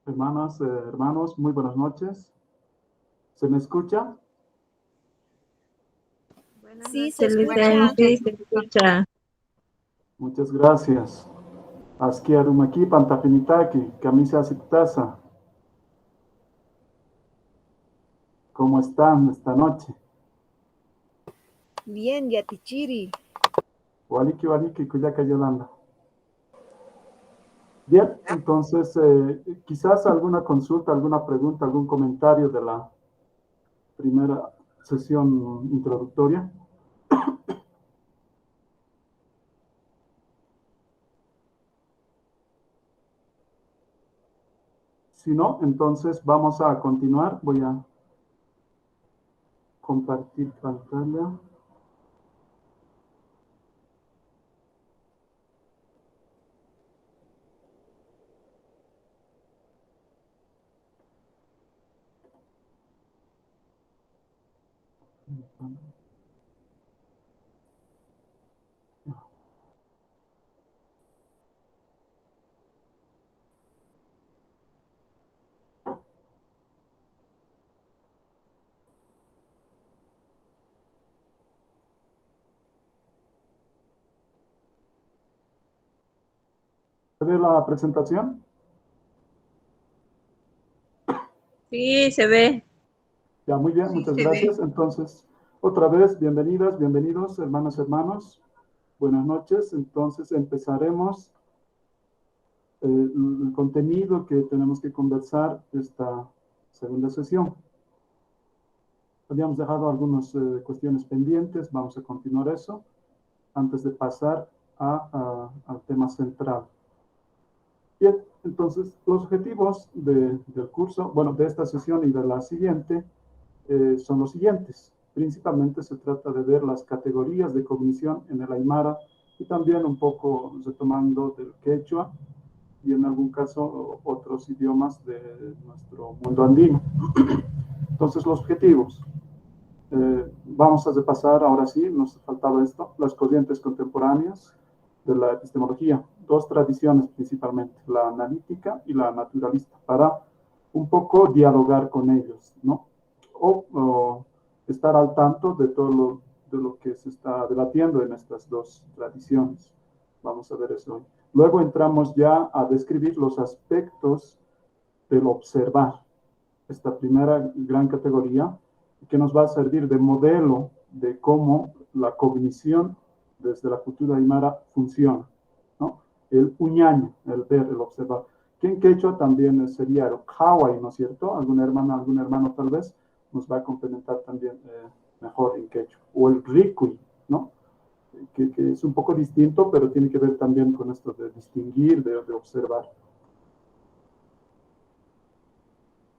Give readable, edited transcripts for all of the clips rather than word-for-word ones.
Hermanas, hermanos, muy buenas noches. ¿Se me escucha? Sí, se escucha. Sí, se escucha. Muchas gracias. Askia Rumaki, Pantafinitaki, Camisa Siptasa. ¿Cómo están esta noche? Bien, Yatichiri. Waliki, Waliki, Kuyaka Yolanda. Bien, entonces, quizás alguna consulta, alguna pregunta, algún comentario de la primera sesión introductoria. Si no, entonces vamos a continuar. Voy a compartir pantalla. ¿Se ve la presentación? Sí, se ve. Ya, muy bien, muchas gracias. Entonces, otra vez, bienvenidas, bienvenidos, hermanas, hermanos. Buenas noches. Entonces, empezaremos el contenido que tenemos que conversar esta segunda sesión. Habíamos dejado algunas cuestiones pendientes, vamos a continuar eso antes de pasar al tema central. Bien, entonces, los objetivos del curso, bueno, de esta sesión y de la siguiente, son los siguientes. Principalmente se trata de ver las categorías de cognición en el Aymara y también un poco retomando del quechua y en algún caso otros idiomas de nuestro mundo andino. Entonces, los objetivos. Vamos a repasar ahora sí, nos faltaba esto, las corrientes contemporáneas de la epistemología, dos tradiciones principalmente, la analítica y la naturalista, para un poco dialogar con ellos, ¿no? O estar al tanto de todo de lo que se está debatiendo en estas dos tradiciones. Vamos a ver eso hoy. Luego entramos ya a describir los aspectos del observar, esta primera gran categoría, que nos va a servir de modelo de cómo la cognición desde la cultura aymara funciona, ¿no? El uñaño, el ver, el observar. Que en quechua también sería el kawai, ¿no es cierto? Alguna hermana, algún hermano tal vez nos va a complementar también mejor en quechua. O el rikui, ¿no? Que es un poco distinto, pero tiene que ver también con esto de distinguir, de observar.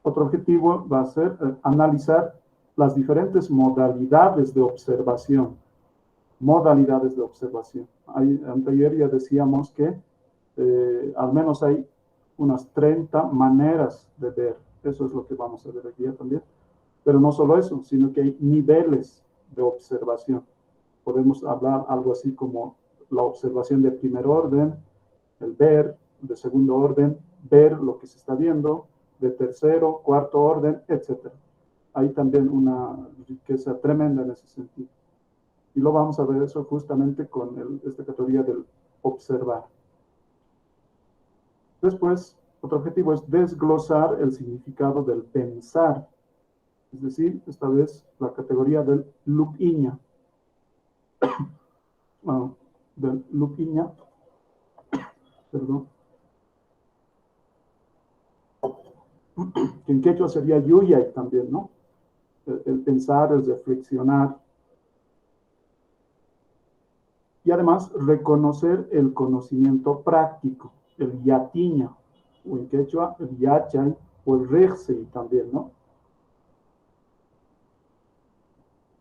Otro objetivo va a ser analizar las diferentes modalidades de observación. Modalidades de observación. Anteayer ya decíamos que al menos hay unas 30 maneras de ver. Eso es lo que vamos a ver aquí también. Pero no solo eso, sino que hay niveles de observación. Podemos hablar algo así como la observación de primer orden, el ver, de segundo orden, ver lo que se está viendo, de tercero, cuarto orden, etc. Hay también una riqueza tremenda en ese sentido. Y lo vamos a ver eso justamente con esta categoría del observar. Después, otro objetivo es desglosar el significado del pensar. Es decir, esta vez la categoría del lupiña. Del lupiña, perdón. Que en quechua sería yuyay también, ¿no? El pensar, el reflexionar. Y además reconocer el conocimiento práctico, el yatiña, o en quechua el yachay, o el rexi también, ¿no?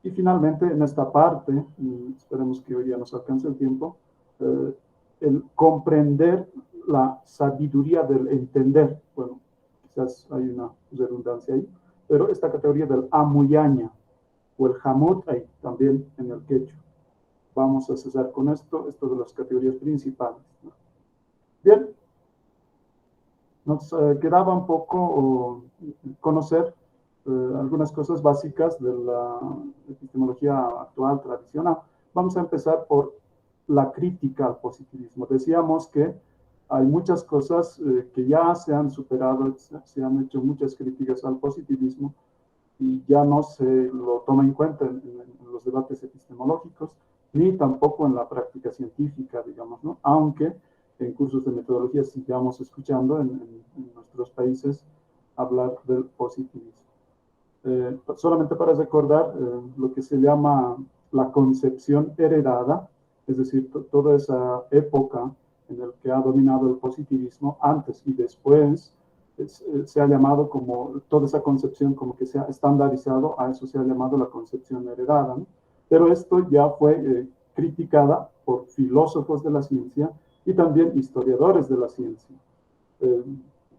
Y finalmente, en esta parte, y esperemos que hoy día nos alcance el tiempo, el comprender la sabiduría del entender. Bueno, quizás hay una redundancia ahí, pero esta categoría del amuyaña, o el jamut hay también en el quechua. Vamos a cesar con esto de las categorías principales, ¿no? Bien. Nos quedaba un poco conocer algunas cosas básicas de la epistemología actual, tradicional. Vamos a empezar por la crítica al positivismo. Decíamos que hay muchas cosas que ya se han superado, se han hecho muchas críticas al positivismo y ya no se lo toma en cuenta en los debates epistemológicos, ni tampoco en la práctica científica, digamos, ¿no? Aunque en cursos de metodología sigamos escuchando en nuestros países hablar del positivismo. Solamente para recordar lo que se llama la concepción heredada, es decir, toda esa época en la que ha dominado el positivismo, antes y después, se ha llamado como, toda esa concepción como que se ha estandarizado, a eso se ha llamado la concepción heredada, ¿no? Pero esto ya fue criticada por filósofos de la ciencia y también historiadores de la ciencia.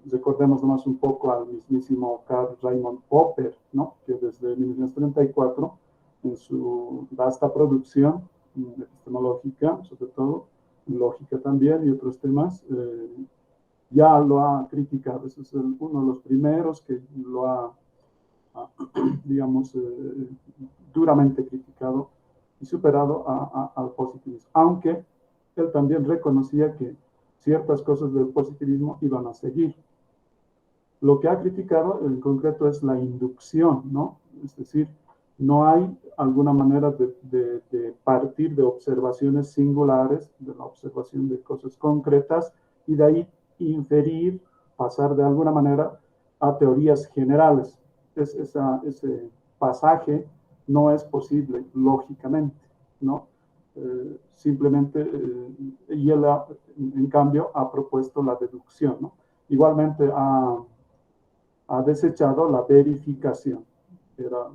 Recordemos nomás un poco al mismísimo Karl Raimund Popper, ¿no? Que desde 1934, en su vasta producción epistemológica, sobre todo, lógica también y otros temas, ya lo ha criticado. Ese es uno de los primeros que lo ha, digamos, duramente criticado y superado al positivismo. Aunque él también reconocía que ciertas cosas del positivismo iban a seguir. Lo que ha criticado en concreto es la inducción, ¿no? Es decir, no hay alguna manera de partir de observaciones singulares, de la observación de cosas concretas, y de ahí inferir, pasar de alguna manera a teorías generales. Ese pasaje no es posible lógicamente, ¿no? Simplemente, y él en cambio ha propuesto la deducción, ¿no? Igualmente ha desechado la verificación, que era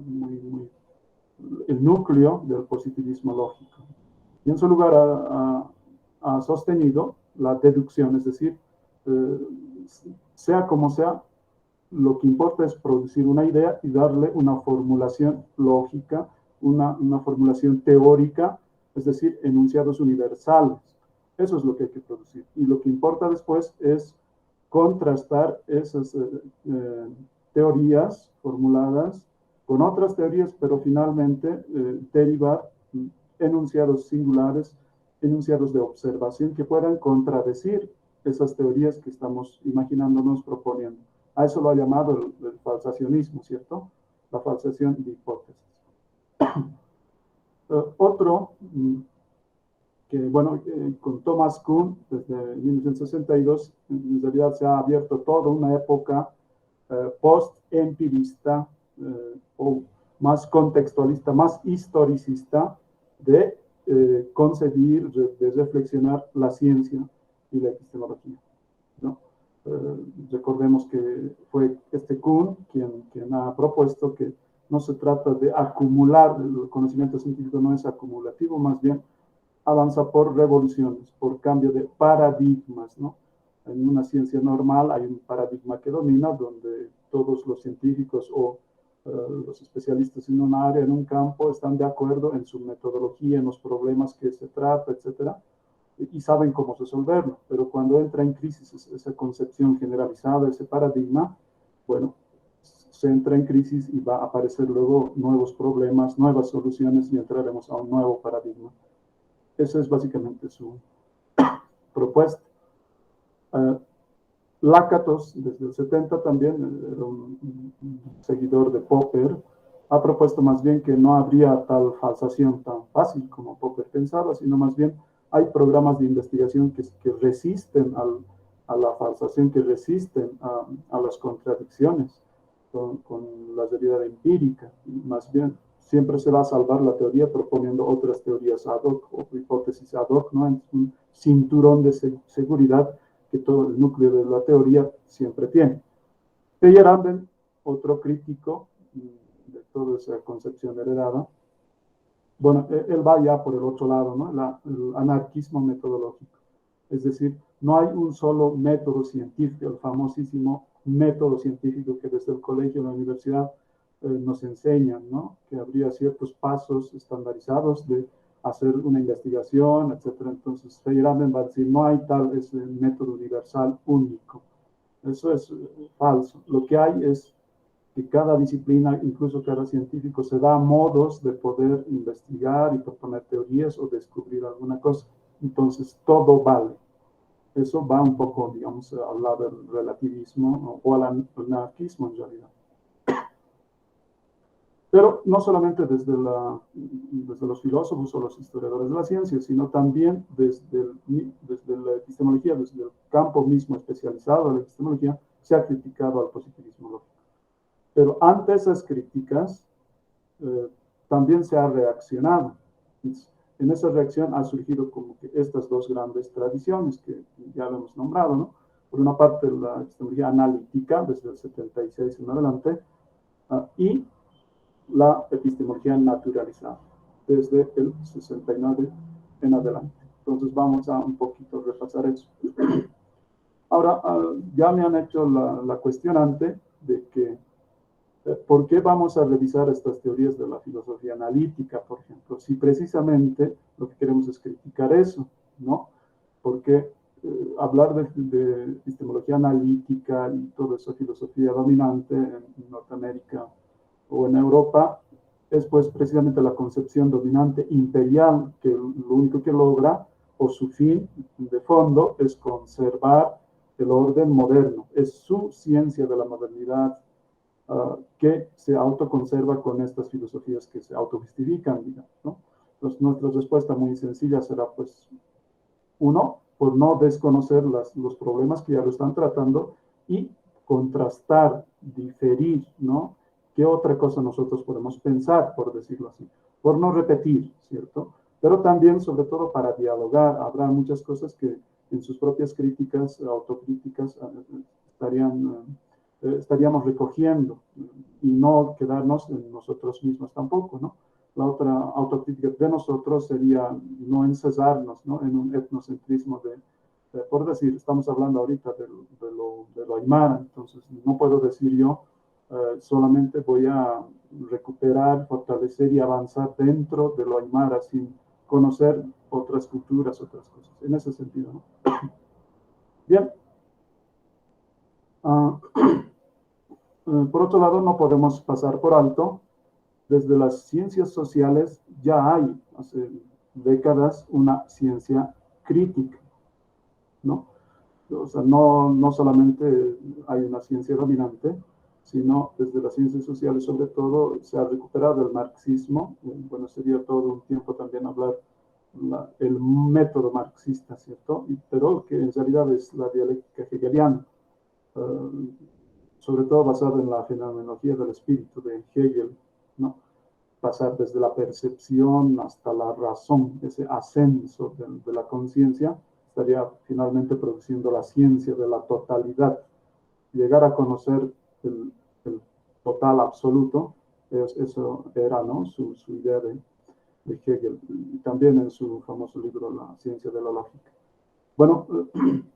el núcleo del positivismo lógico. Y en su lugar ha sostenido la deducción, es decir, sea como sea, lo que importa es producir una idea y darle una formulación lógica, una formulación teórica, es decir, enunciados universales. Eso es lo que hay que producir. Y lo que importa después es contrastar esas teorías formuladas con otras teorías, pero finalmente derivar enunciados singulares, enunciados de observación que puedan contradecir esas teorías que estamos imaginándonos proponiendo. A eso lo ha llamado el falsacionismo, ¿cierto? La falsación de hipótesis. Otro que, bueno, con Thomas Kuhn, desde 1962, en realidad se ha abierto toda una época post-empirista o más contextualista, más historicista, de concebir, de reflexionar la ciencia y la epistemología, ¿no? Recordemos que fue Kuhn quien ha propuesto que no se trata de acumular, el conocimiento científico no es acumulativo, más bien avanza por revoluciones, por cambio de paradigmas, ¿no? En una ciencia normal hay un paradigma que domina, donde todos los científicos o los especialistas en un área, en un campo, están de acuerdo en su metodología, en los problemas que se trata, etcétera, y saben cómo resolverlo. Pero cuando entra en crisis esa concepción generalizada, ese paradigma, bueno, se entra en crisis y va a aparecer luego nuevos problemas, nuevas soluciones y entraremos a un nuevo paradigma. Esa es básicamente su propuesta. Lakatos, desde el 70 también, era un seguidor de Popper, ha propuesto más bien que no habría tal falsación tan fácil como Popper pensaba, sino más bien hay programas de investigación que resisten a la falsación, que resisten a las contradicciones con la realidad empírica. Más bien, siempre se va a salvar la teoría proponiendo otras teorías ad hoc o hipótesis ad hoc, ¿no? En un cinturón de seguridad que todo el núcleo de la teoría siempre tiene. Feyerabend, otro crítico de toda esa concepción heredada, bueno, él va ya por el otro lado, ¿no? El anarquismo metodológico. Es decir, no hay un solo método científico, el famosísimo método científico que desde el colegio, la universidad, nos enseñan, ¿no? Que habría ciertos pasos estandarizados de hacer una investigación, etcétera. Entonces, Feyerabend va a decir, no hay tal ese método universal único. Eso es falso. Lo que hay es que cada disciplina, incluso cada científico, se da modos de poder investigar y proponer teorías o descubrir alguna cosa. Entonces, todo vale. Eso va un poco, digamos, al lado del relativismo o al anarquismo en realidad. Pero no solamente desde los filósofos o los historiadores de la ciencia, sino también desde la epistemología, desde el campo mismo especializado de la epistemología, se ha criticado al positivismo lógico. Pero ante esas críticas, también se ha reaccionado. En esa reacción ha surgido como que estas dos grandes tradiciones que ya lo hemos nombrado, ¿no? Por una parte, la epistemología analítica, desde el 76 en adelante, y la epistemología naturalizada, desde el 69 en adelante. Entonces vamos a un poquito repasar eso. Ahora, ya me han hecho la cuestionante de que ¿por qué vamos a revisar estas teorías de la filosofía analítica, por ejemplo? Si precisamente lo que queremos es criticar eso, ¿no? Porque hablar de epistemología analítica y toda esa filosofía dominante en Norteamérica o en Europa es pues precisamente la concepción dominante imperial que lo único que logra o su fin de fondo es conservar el orden moderno. Es su ciencia de la modernidad que se autoconserva con estas filosofías que se autojustifican, digamos, ¿no? Entonces, nuestra respuesta muy sencilla será, pues, uno, por no desconocer los problemas que ya lo están tratando y contrastar, diferir, ¿no? ¿Qué otra cosa nosotros podemos pensar, por decirlo así? Por no repetir, ¿cierto? Pero también, sobre todo, para dialogar. Habrá muchas cosas que en sus propias críticas, autocríticas, estaríamos recogiendo y no quedarnos en nosotros mismos tampoco, ¿no? La otra autocrítica de nosotros sería no encesarnos, ¿no? En un etnocentrismo por decir, estamos hablando ahorita de lo aymara, entonces no puedo decir yo solamente voy a recuperar, fortalecer y avanzar dentro de lo aymara sin conocer otras culturas, otras cosas, en ese sentido, ¿no? Bien. Por otro lado, no podemos pasar por alto, desde las ciencias sociales ya hay, hace décadas, una ciencia crítica, ¿no? O sea, no solamente hay una ciencia dominante, sino desde las ciencias sociales, sobre todo, se ha recuperado el marxismo. Bueno, sería todo un tiempo también hablar el método marxista, ¿cierto? Pero que en realidad es la dialéctica hegeliana. Sobre todo basado en la fenomenología del espíritu de Hegel, ¿no? Pasar desde la percepción hasta la razón, ese ascenso de la conciencia, estaría finalmente produciendo la ciencia de la totalidad. Llegar a conocer el total absoluto, eso era, ¿no? su idea de Hegel, y también en su famoso libro La ciencia de la lógica. Bueno,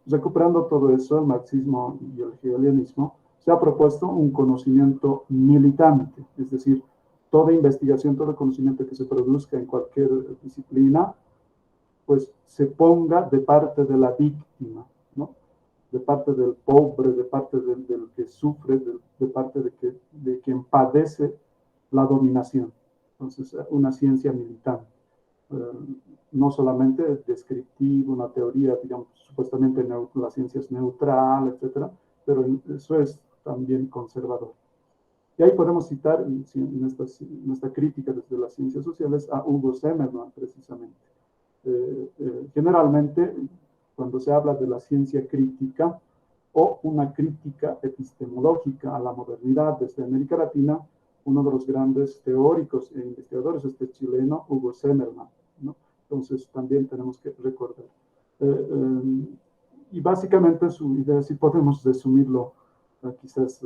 recuperando todo eso, el marxismo y el hegelianismo, se ha propuesto un conocimiento militante, es decir, toda investigación, todo conocimiento que se produzca en cualquier disciplina, pues se ponga de parte de la víctima, ¿no? De parte del pobre, de parte del que sufre, de parte de quien padece la dominación. Entonces, una ciencia militante. No solamente descriptivo, una teoría, digamos, supuestamente la ciencia es neutral, etcétera, pero eso es también conservador. Y ahí podemos citar en esta crítica desde las ciencias sociales a Hugo Zimmermann, precisamente. Generalmente, cuando se habla de la ciencia crítica o una crítica epistemológica a la modernidad desde América Latina, uno de los grandes teóricos e investigadores es este chileno, Hugo Zimmermann, ¿no? Entonces, también tenemos que recordar. Y básicamente su idea, si podemos resumirlo, quizás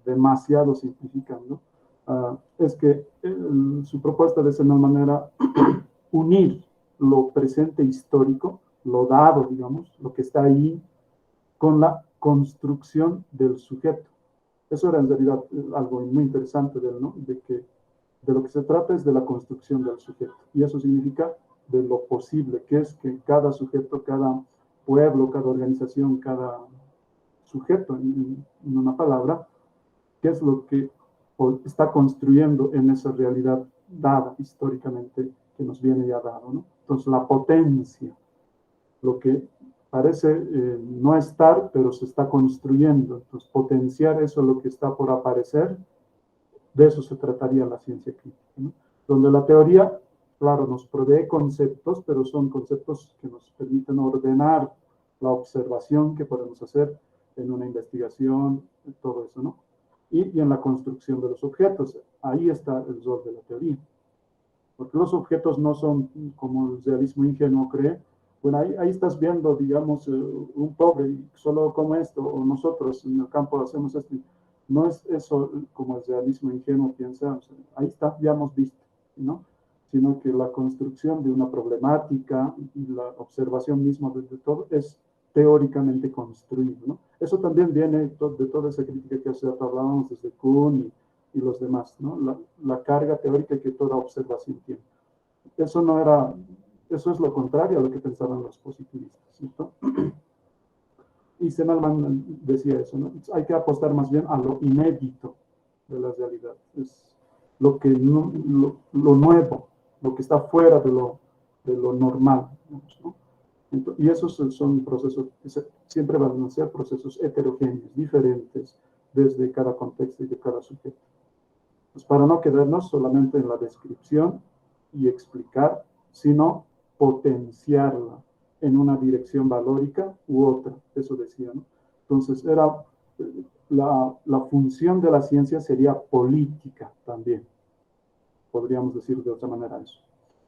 demasiado simplificando, es que su propuesta de esa manera unir lo presente histórico, lo dado, digamos, lo que está ahí, con la construcción del sujeto. Eso era en realidad algo muy interesante de él, ¿no? De lo que se trata es de la construcción del sujeto. Y eso significa de lo posible, que es que cada sujeto, cada pueblo, cada organización, cada sujeto en una palabra, qué es lo que está construyendo en esa realidad dada históricamente, que nos viene ya dado, ¿no? Entonces, la potencia, lo que parece no estar, pero se está construyendo. Entonces, potenciar eso, lo que está por aparecer, de eso se trataría la ciencia crítica, ¿no? Donde la teoría, claro, nos provee conceptos, pero son conceptos que nos permiten ordenar la observación que podemos hacer en una investigación, todo eso, ¿no? Y en la construcción de los objetos. Ahí está el rol de la teoría. Porque los objetos no son como el realismo ingenuo cree. Bueno, ahí estás viendo, digamos, un pobre y solo come esto, o nosotros en el campo hacemos esto. No es eso como el realismo ingenuo piensa. O sea, ahí está, ya hemos visto, ¿no? Sino que la construcción de una problemática y la observación misma de todo es teóricamente construido, ¿no? Eso también viene de toda esa crítica que hace rato hablábamos desde Kuhn y los demás, ¿no? La carga teórica que toda observación tiene. Eso es lo contrario a lo que pensaban los positivistas, ¿cierto? Y Semmelmann decía eso, ¿no? Hay que apostar más bien a lo inédito de la realidad. Es lo nuevo, lo que está fuera de lo normal, ¿no? Entonces, y esos son procesos que siempre van a ser procesos heterogéneos, diferentes, desde cada contexto y de cada sujeto. Pues para no quedarnos solamente en la descripción y explicar, sino potenciarla en una dirección valórica u otra, eso decía, ¿no? Entonces, la función de la ciencia sería política también, podríamos decir de otra manera eso.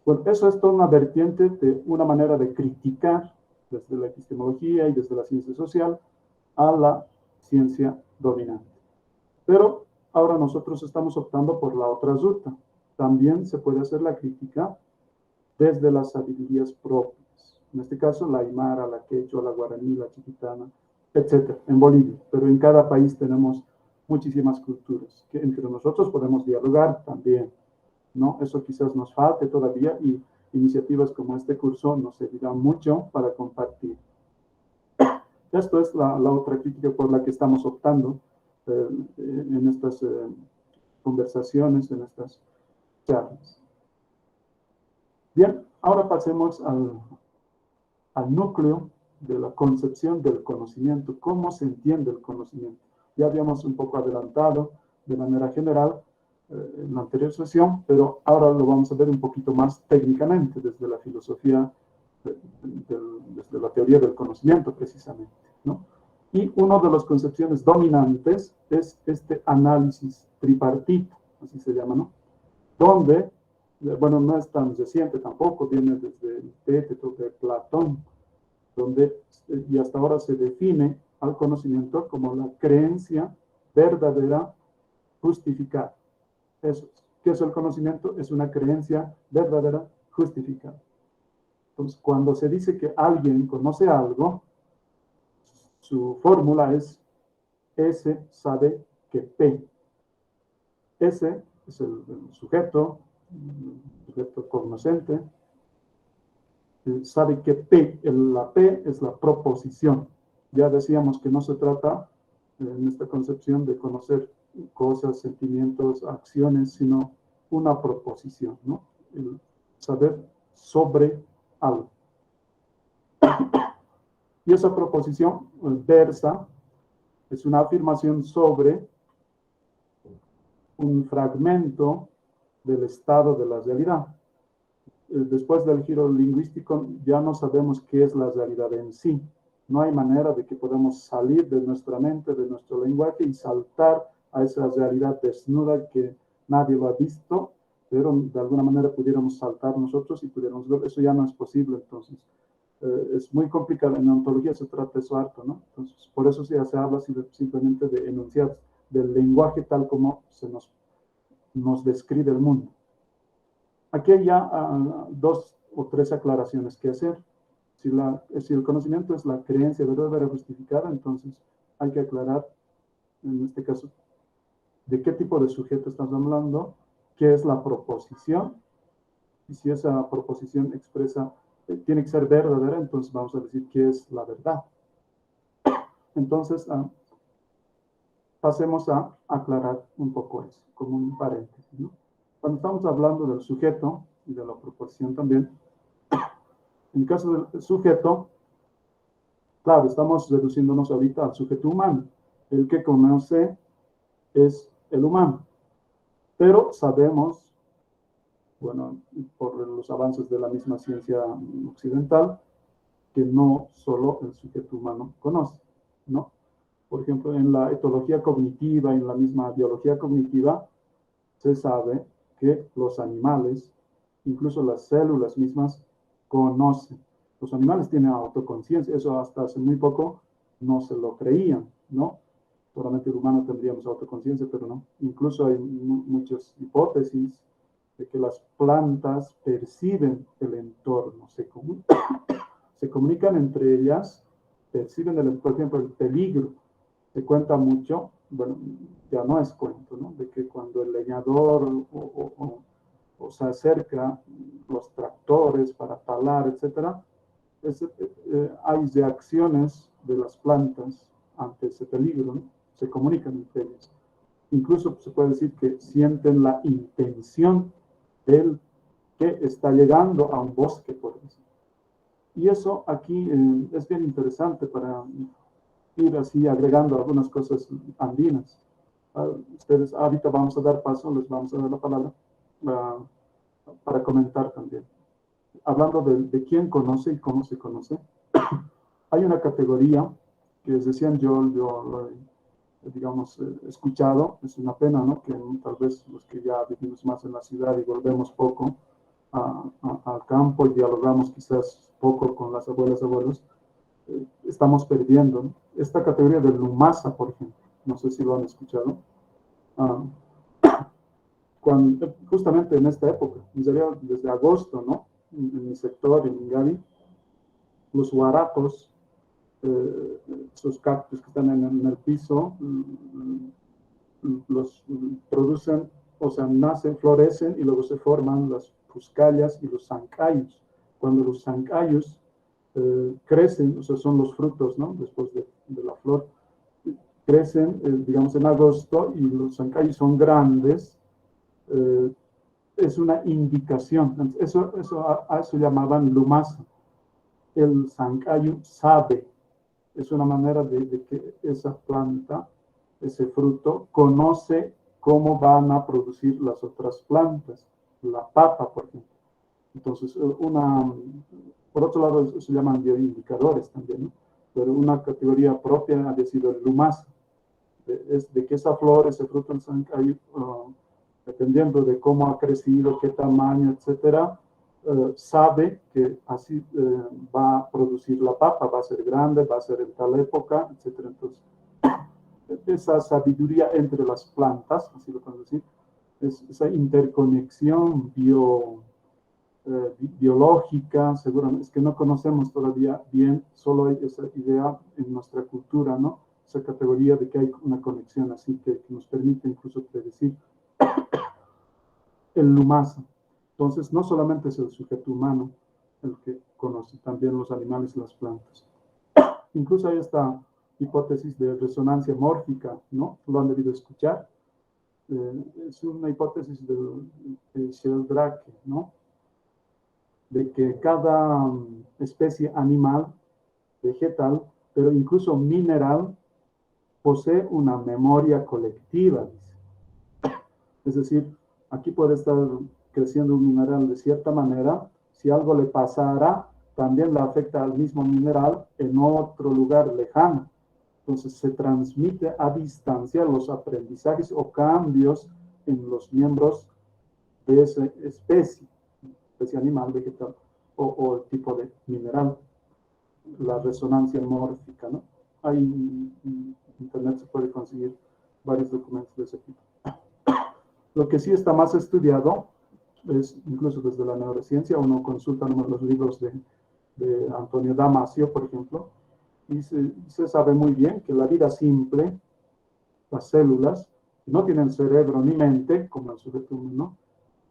Bueno, eso es toda una vertiente de una manera de criticar desde la epistemología y desde la ciencia social a la ciencia dominante. Pero ahora nosotros estamos optando por la otra ruta. También se puede hacer la crítica desde las sabidurías propias. En este caso, la aymara, la quechua, la guaraní, la chiquitana, etcétera, en Bolivia. Pero en cada país tenemos muchísimas culturas que entre nosotros podemos dialogar también, ¿no? Eso quizás nos falte todavía y iniciativas como este curso nos servirán mucho para compartir. Esto es la otra crítica por la que estamos optando en estas conversaciones, en estas charlas. Bien, ahora pasemos al núcleo de la concepción del conocimiento, cómo se entiende el conocimiento. Ya habíamos un poco adelantado de manera general en la anterior sesión, pero ahora lo vamos a ver un poquito más técnicamente desde la filosofía, desde la teoría del conocimiento precisamente, ¿no? Y una de las concepciones dominantes es este análisis tripartito, así se llama, ¿no? Donde, bueno, no es tan reciente tampoco, viene desde el Téteto de Platón, donde y hasta ahora se define al conocimiento como la creencia verdadera justificada. Eso es. ¿Qué es el conocimiento? Es una creencia verdadera justificada. Entonces, cuando se dice que alguien conoce algo, su fórmula es S sabe que P. S es el sujeto cognoscente, sabe que P, la P es la proposición. Ya decíamos que no se trata en esta concepción de conocer cosas, sentimientos, acciones, sino una proposición, ¿no? El saber sobre algo. Y esa proposición versa, es una afirmación sobre un fragmento del estado de la realidad. Después del giro lingüístico ya no sabemos qué es la realidad en sí. No hay manera de que podamos salir de nuestra mente, de nuestro lenguaje y saltar a esa realidad desnuda que nadie lo ha visto, pero de alguna manera pudiéramos saltar nosotros y pudiéramos ver. Eso ya no es posible, entonces. Es muy complicado. En ontología se trata eso harto, ¿no? Entonces, por eso ya se habla simplemente de enunciados, del lenguaje tal como se nos describe el mundo. Aquí hay ya dos o tres aclaraciones que hacer. Si el conocimiento es la creencia verdadera justificada, entonces hay que aclarar, en este caso, de qué tipo de sujeto estamos hablando, qué es la proposición, y si esa proposición expresa, tiene que ser verdadera, entonces vamos a decir qué es la verdad. Entonces, pasemos a aclarar un poco eso, como un paréntesis, ¿no? Cuando estamos hablando del sujeto y de la proposición también, en el caso del sujeto, claro, estamos reduciéndonos ahorita al sujeto humano. El que conoce es el humano. Pero sabemos, bueno, por los avances de la misma ciencia occidental, que no solo el sujeto humano conoce, ¿no? Por ejemplo, en la etología cognitiva, en la misma biología cognitiva, se sabe que los animales, incluso las células mismas, conocen. Los animales tienen autoconciencia, eso hasta hace muy poco no se lo creían, ¿no? Solamente el humano tendríamos autoconciencia, pero no. Incluso hay muchas hipótesis de que las plantas perciben el entorno, se comunican entre ellas, perciben, por ejemplo, el peligro. Se cuenta mucho, bueno, ya no es cuento, ¿no? De que cuando el leñador o se acerca los tractores para talar, etcétera, hay reacciones de las plantas ante ese peligro, ¿no? Se comunican entre ellas. Incluso se puede decir que sienten la intención del que está llegando a un bosque, por ejemplo. Y eso aquí es bien interesante para ir así agregando algunas cosas andinas. Ustedes, ahorita vamos a dar paso, les vamos a dar la palabra para comentar también. Hablando de quién conoce y cómo se conoce, hay una categoría que les decían, yo lo he, digamos, escuchado. Es una pena, ¿no? Que tal vez los que ya vivimos más en la ciudad y volvemos poco al campo y dialogamos quizás poco con las abuelas y abuelos, estamos perdiendo, ¿no? Esta categoría de Lumasa, por ejemplo, no sé si lo han escuchado, justamente en esta época, desde agosto, ¿no? En mi sector, en Ingavi, los huarapos, esos cactus que están en el piso, los producen, o sea, nacen, florecen y luego se forman las puscallas y los zancayos. Cuando los zancayos crecen, o sea, son los frutos, ¿no? Después de la flor, crecen, digamos, en agosto y los zancayos son grandes, es una indicación. A eso llamaban lumasa. El zancayo sabe, es una manera de que esa planta, ese fruto, conoce cómo van a producir las otras plantas, la papa, por ejemplo. Entonces, por otro lado, se llaman bioindicadores también, ¿no? Pero una categoría propia ha sido el lumasa, de que esa flor, ese fruto, el zancayo, dependiendo de cómo ha crecido, qué tamaño, etcétera, sabe que así va a producir la papa, va a ser grande, va a ser en tal época, etcétera. Entonces, esa sabiduría entre las plantas, así lo podemos decir, esa interconexión biológica, seguramente, es que no conocemos todavía bien, solo hay esa idea en nuestra cultura, ¿no? Esa categoría de que hay una conexión así que nos permite incluso predecir el lumasa. Entonces, no solamente es el sujeto humano el que conoce, también los animales y las plantas. Incluso hay esta hipótesis de resonancia mórfica, ¿no? Lo han debido escuchar. Es una hipótesis de Sheldrake, ¿no? De que cada especie animal, vegetal, pero incluso mineral, posee una memoria colectiva. Es decir, aquí puede estar creciendo un mineral de cierta manera, si algo le pasara, también le afecta al mismo mineral en otro lugar lejano. Entonces se transmite a distancia los aprendizajes o cambios en los miembros de esa especie animal, vegetal o el tipo de mineral, la resonancia mórfica, ¿no? Ahí en internet se puede conseguir varios documentos de ese tipo. Lo que sí está más estudiado es, incluso desde la neurociencia, uno consulta los libros de Antonio Damasio, por ejemplo, y se sabe muy bien que la vida simple, las células, no tienen cerebro ni mente, como el sujeto humano,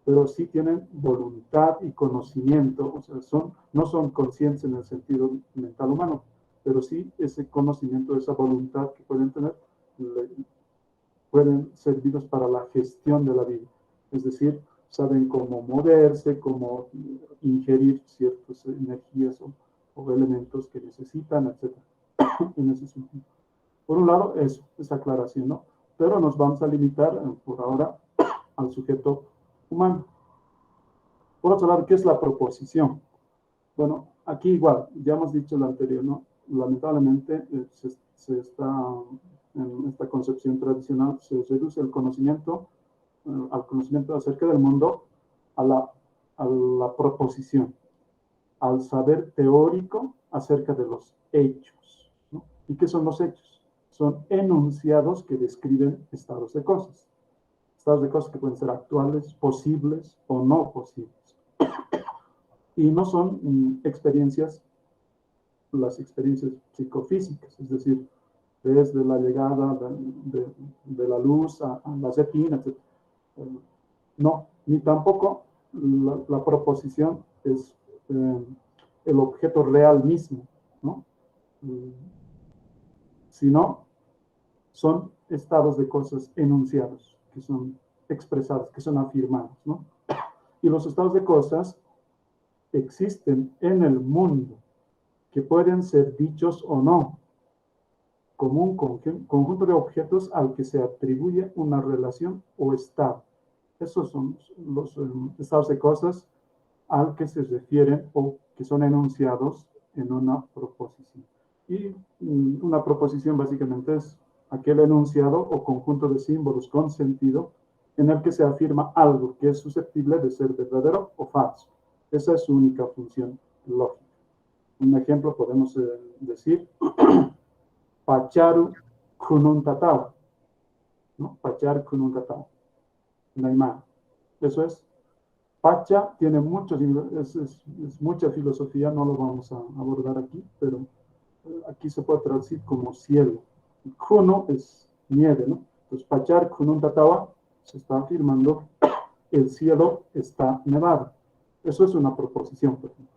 pero sí tienen voluntad y conocimiento, o sea, no son conscientes en el sentido mental humano, pero sí ese conocimiento, esa voluntad que pueden tener, pueden servirlos para la gestión de la vida. Es decir, saben cómo moverse, cómo ingerir ciertas energías o elementos que necesitan, etc. En ese sentido. Por un lado, eso, esa aclaración, ¿no? Pero nos vamos a limitar, por ahora, al sujeto humano. Por otro lado, ¿qué es la proposición? Bueno, aquí igual, ya hemos dicho lo anterior, ¿no? Lamentablemente, se está, en esta concepción tradicional, se reduce el conocimiento, al conocimiento acerca del mundo, a la proposición, al saber teórico acerca de los hechos, ¿no? ¿Y qué son los hechos? Son enunciados que describen estados de cosas. Estados de cosas que pueden ser actuales, posibles o no posibles. Y no son experiencias, las experiencias psicofísicas, es decir, desde la llegada de la luz a la zeppelin, etc. No, ni tampoco la proposición es el objeto real mismo, ¿no? Sino son estados de cosas enunciados, que son expresados, que son afirmados, ¿no? Y los estados de cosas existen en el mundo, que pueden ser dichos o no, como un conjunto de objetos al que se atribuye una relación o estado. Esos son los estados de cosas al que se refieren o que son enunciados en una proposición. Y una proposición básicamente es aquel enunciado o conjunto de símbolos con sentido en el que se afirma algo que es susceptible de ser verdadero o falso. Esa es su única función lógica. Un ejemplo podemos decir Pacharu kununtatao, ¿no? Pachar kununtatao, una imagen. Eso es. Pacha tiene es mucha filosofía, no lo vamos a abordar aquí, pero aquí se puede traducir como cielo. Kuno es nieve, ¿no? Entonces, Pachar kununtatao se está afirmando el cielo está nevado. Eso es una proposición, por ejemplo.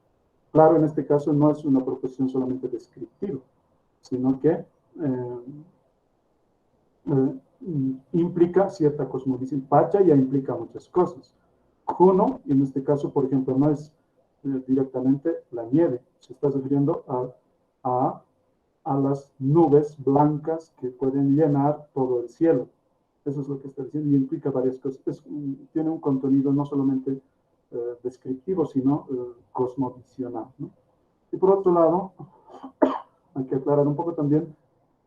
Claro, en este caso no es una proposición solamente descriptiva, sino que implica cierta cosmovisión. Pacha ya implica muchas cosas. Kuno, en este caso, por ejemplo, no es directamente la nieve, se está refiriendo a las nubes blancas que pueden llenar todo el cielo. Eso es lo que está diciendo y implica varias cosas. Tiene un contenido no solamente descriptivo, sino cosmovisional, ¿no? Y por otro lado, hay que aclarar un poco también,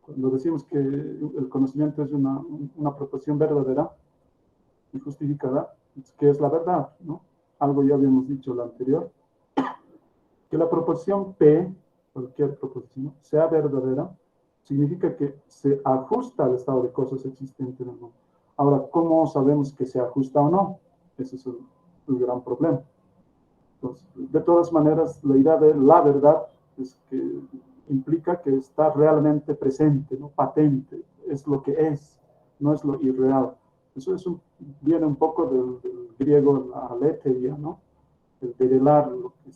cuando decimos que el conocimiento es una proposición verdadera y justificada, que es la verdad, ¿no? Algo ya habíamos dicho lo anterior, que la proposición P, cualquier proposición, sea verdadera, significa que se ajusta al estado de cosas existente en el mundo. Ahora, ¿cómo sabemos que se ajusta o no? Ese es el gran problema. Entonces, de todas maneras, la idea de la verdad es que implica que está realmente presente, ¿no? Patente, es lo que es, no es lo irreal. Eso viene un poco del griego aletheia, ¿no? El develar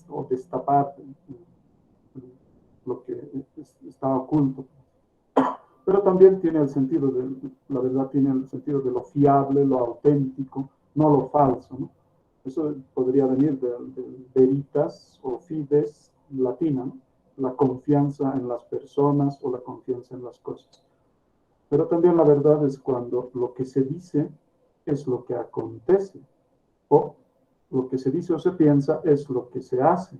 o destapar lo que está oculto. Pero también tiene el sentido la verdad tiene el sentido de lo fiable, lo auténtico, no lo falso, ¿no? Eso podría venir de veritas o fides latina, ¿no? La confianza en las personas o la confianza en las cosas. Pero también la verdad es cuando lo que se dice es lo que acontece, o lo que se dice o se piensa es lo que se hace.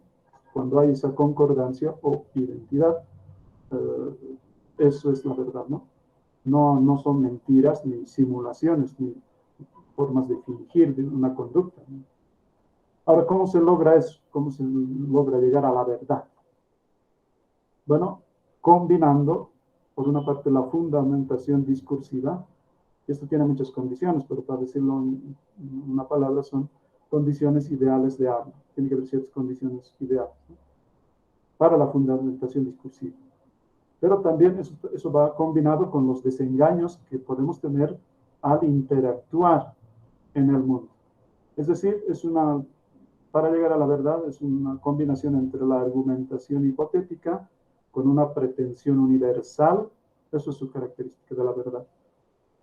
Cuando hay esa concordancia o identidad, eso es la verdad, ¿no? No son mentiras, ni simulaciones, ni formas de fingir de una conducta, ¿no? Ahora, ¿cómo se logra eso? ¿Cómo se logra llegar a la verdad? Bueno, combinando, por una parte, la fundamentación discursiva. Esto tiene muchas condiciones, pero para decirlo en una palabra, son condiciones ideales de habla. Tiene que haber ciertas condiciones ideales, ¿no? Para la fundamentación discursiva. Pero también eso va combinado con los desengaños que podemos tener al interactuar en el mundo. Es decir, para llegar a la verdad, es una combinación entre la argumentación hipotética con una pretensión universal, eso es su característica de la verdad.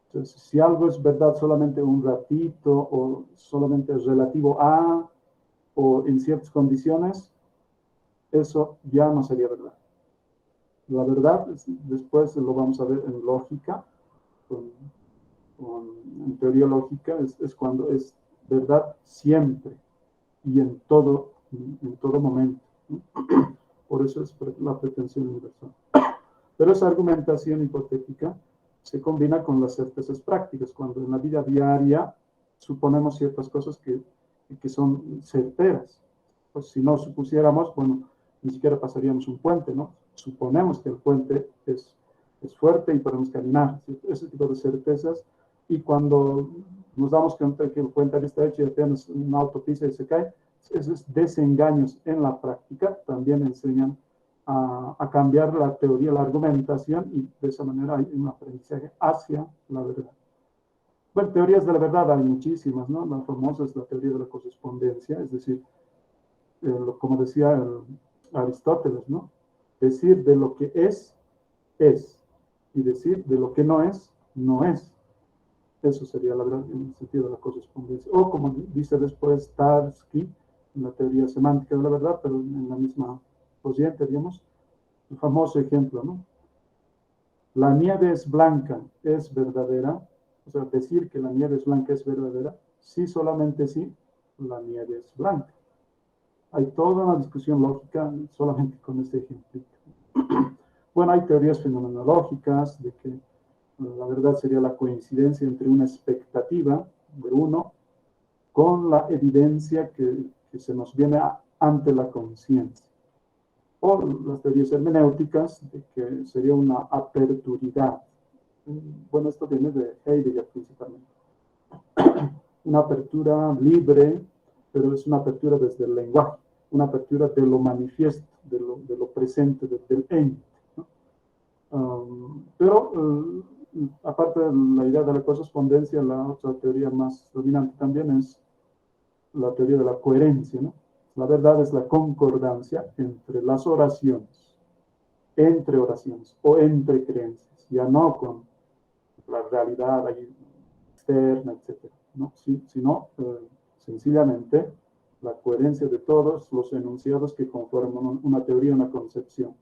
Entonces, si algo es verdad solamente un ratito o solamente es relativo a o en ciertas condiciones, eso ya no sería verdad. La verdad, después lo vamos a ver en lógica, en teoría lógica, es cuando es verdad siempre y en todo momento, ¿no? Por eso es la pretensión universal. Pero esa argumentación hipotética se combina con las certezas prácticas, cuando en la vida diaria suponemos ciertas cosas que son certeras. Pues si no supusiéramos, bueno, ni siquiera pasaríamos un puente, ¿no? Suponemos que el puente es fuerte y podemos caminar, ¿sí? Ese tipo de certezas. Y cuando nos damos cuenta que el puente está hecho y apenas una autopista y se cae, esos desengaños en la práctica también enseñan a cambiar la teoría, la argumentación, y de esa manera hay un aprendizaje hacia la verdad. Bueno, teorías de la verdad hay muchísimas, ¿no? La famosa es la teoría de la correspondencia, es decir, como decía Aristóteles, ¿no? Decir de lo que es, y decir de lo que no es, no es. Eso sería la verdad en el sentido de la correspondencia. O como dice después Tarski, en la teoría semántica de la verdad, pero en la misma corriente, digamos, el famoso ejemplo, ¿no? La nieve es blanca, es verdadera. O sea, decir que la nieve es blanca es verdadera, sí, solamente sí, la nieve es blanca. Hay toda una discusión lógica solamente con este ejemplo. Bueno, hay teorías fenomenológicas de que la verdad sería la coincidencia entre una expectativa de uno con la evidencia que se nos viene ante la conciencia. O las teorías hermenéuticas, de que sería una aperturidad. Bueno, esto viene de Heidegger principalmente. Una apertura libre, pero es una apertura desde el lenguaje, una apertura de lo manifiesto, de lo presente, del ente, ¿no? Pero aparte de la idea de la correspondencia, la otra teoría más dominante también es la teoría de la coherencia, ¿no? La verdad es la concordancia entre las oraciones, entre oraciones o entre creencias, ya no con la realidad ahí externa, etc., ¿no? Sino sencillamente la coherencia de todos los enunciados que conforman una teoría, una concepción.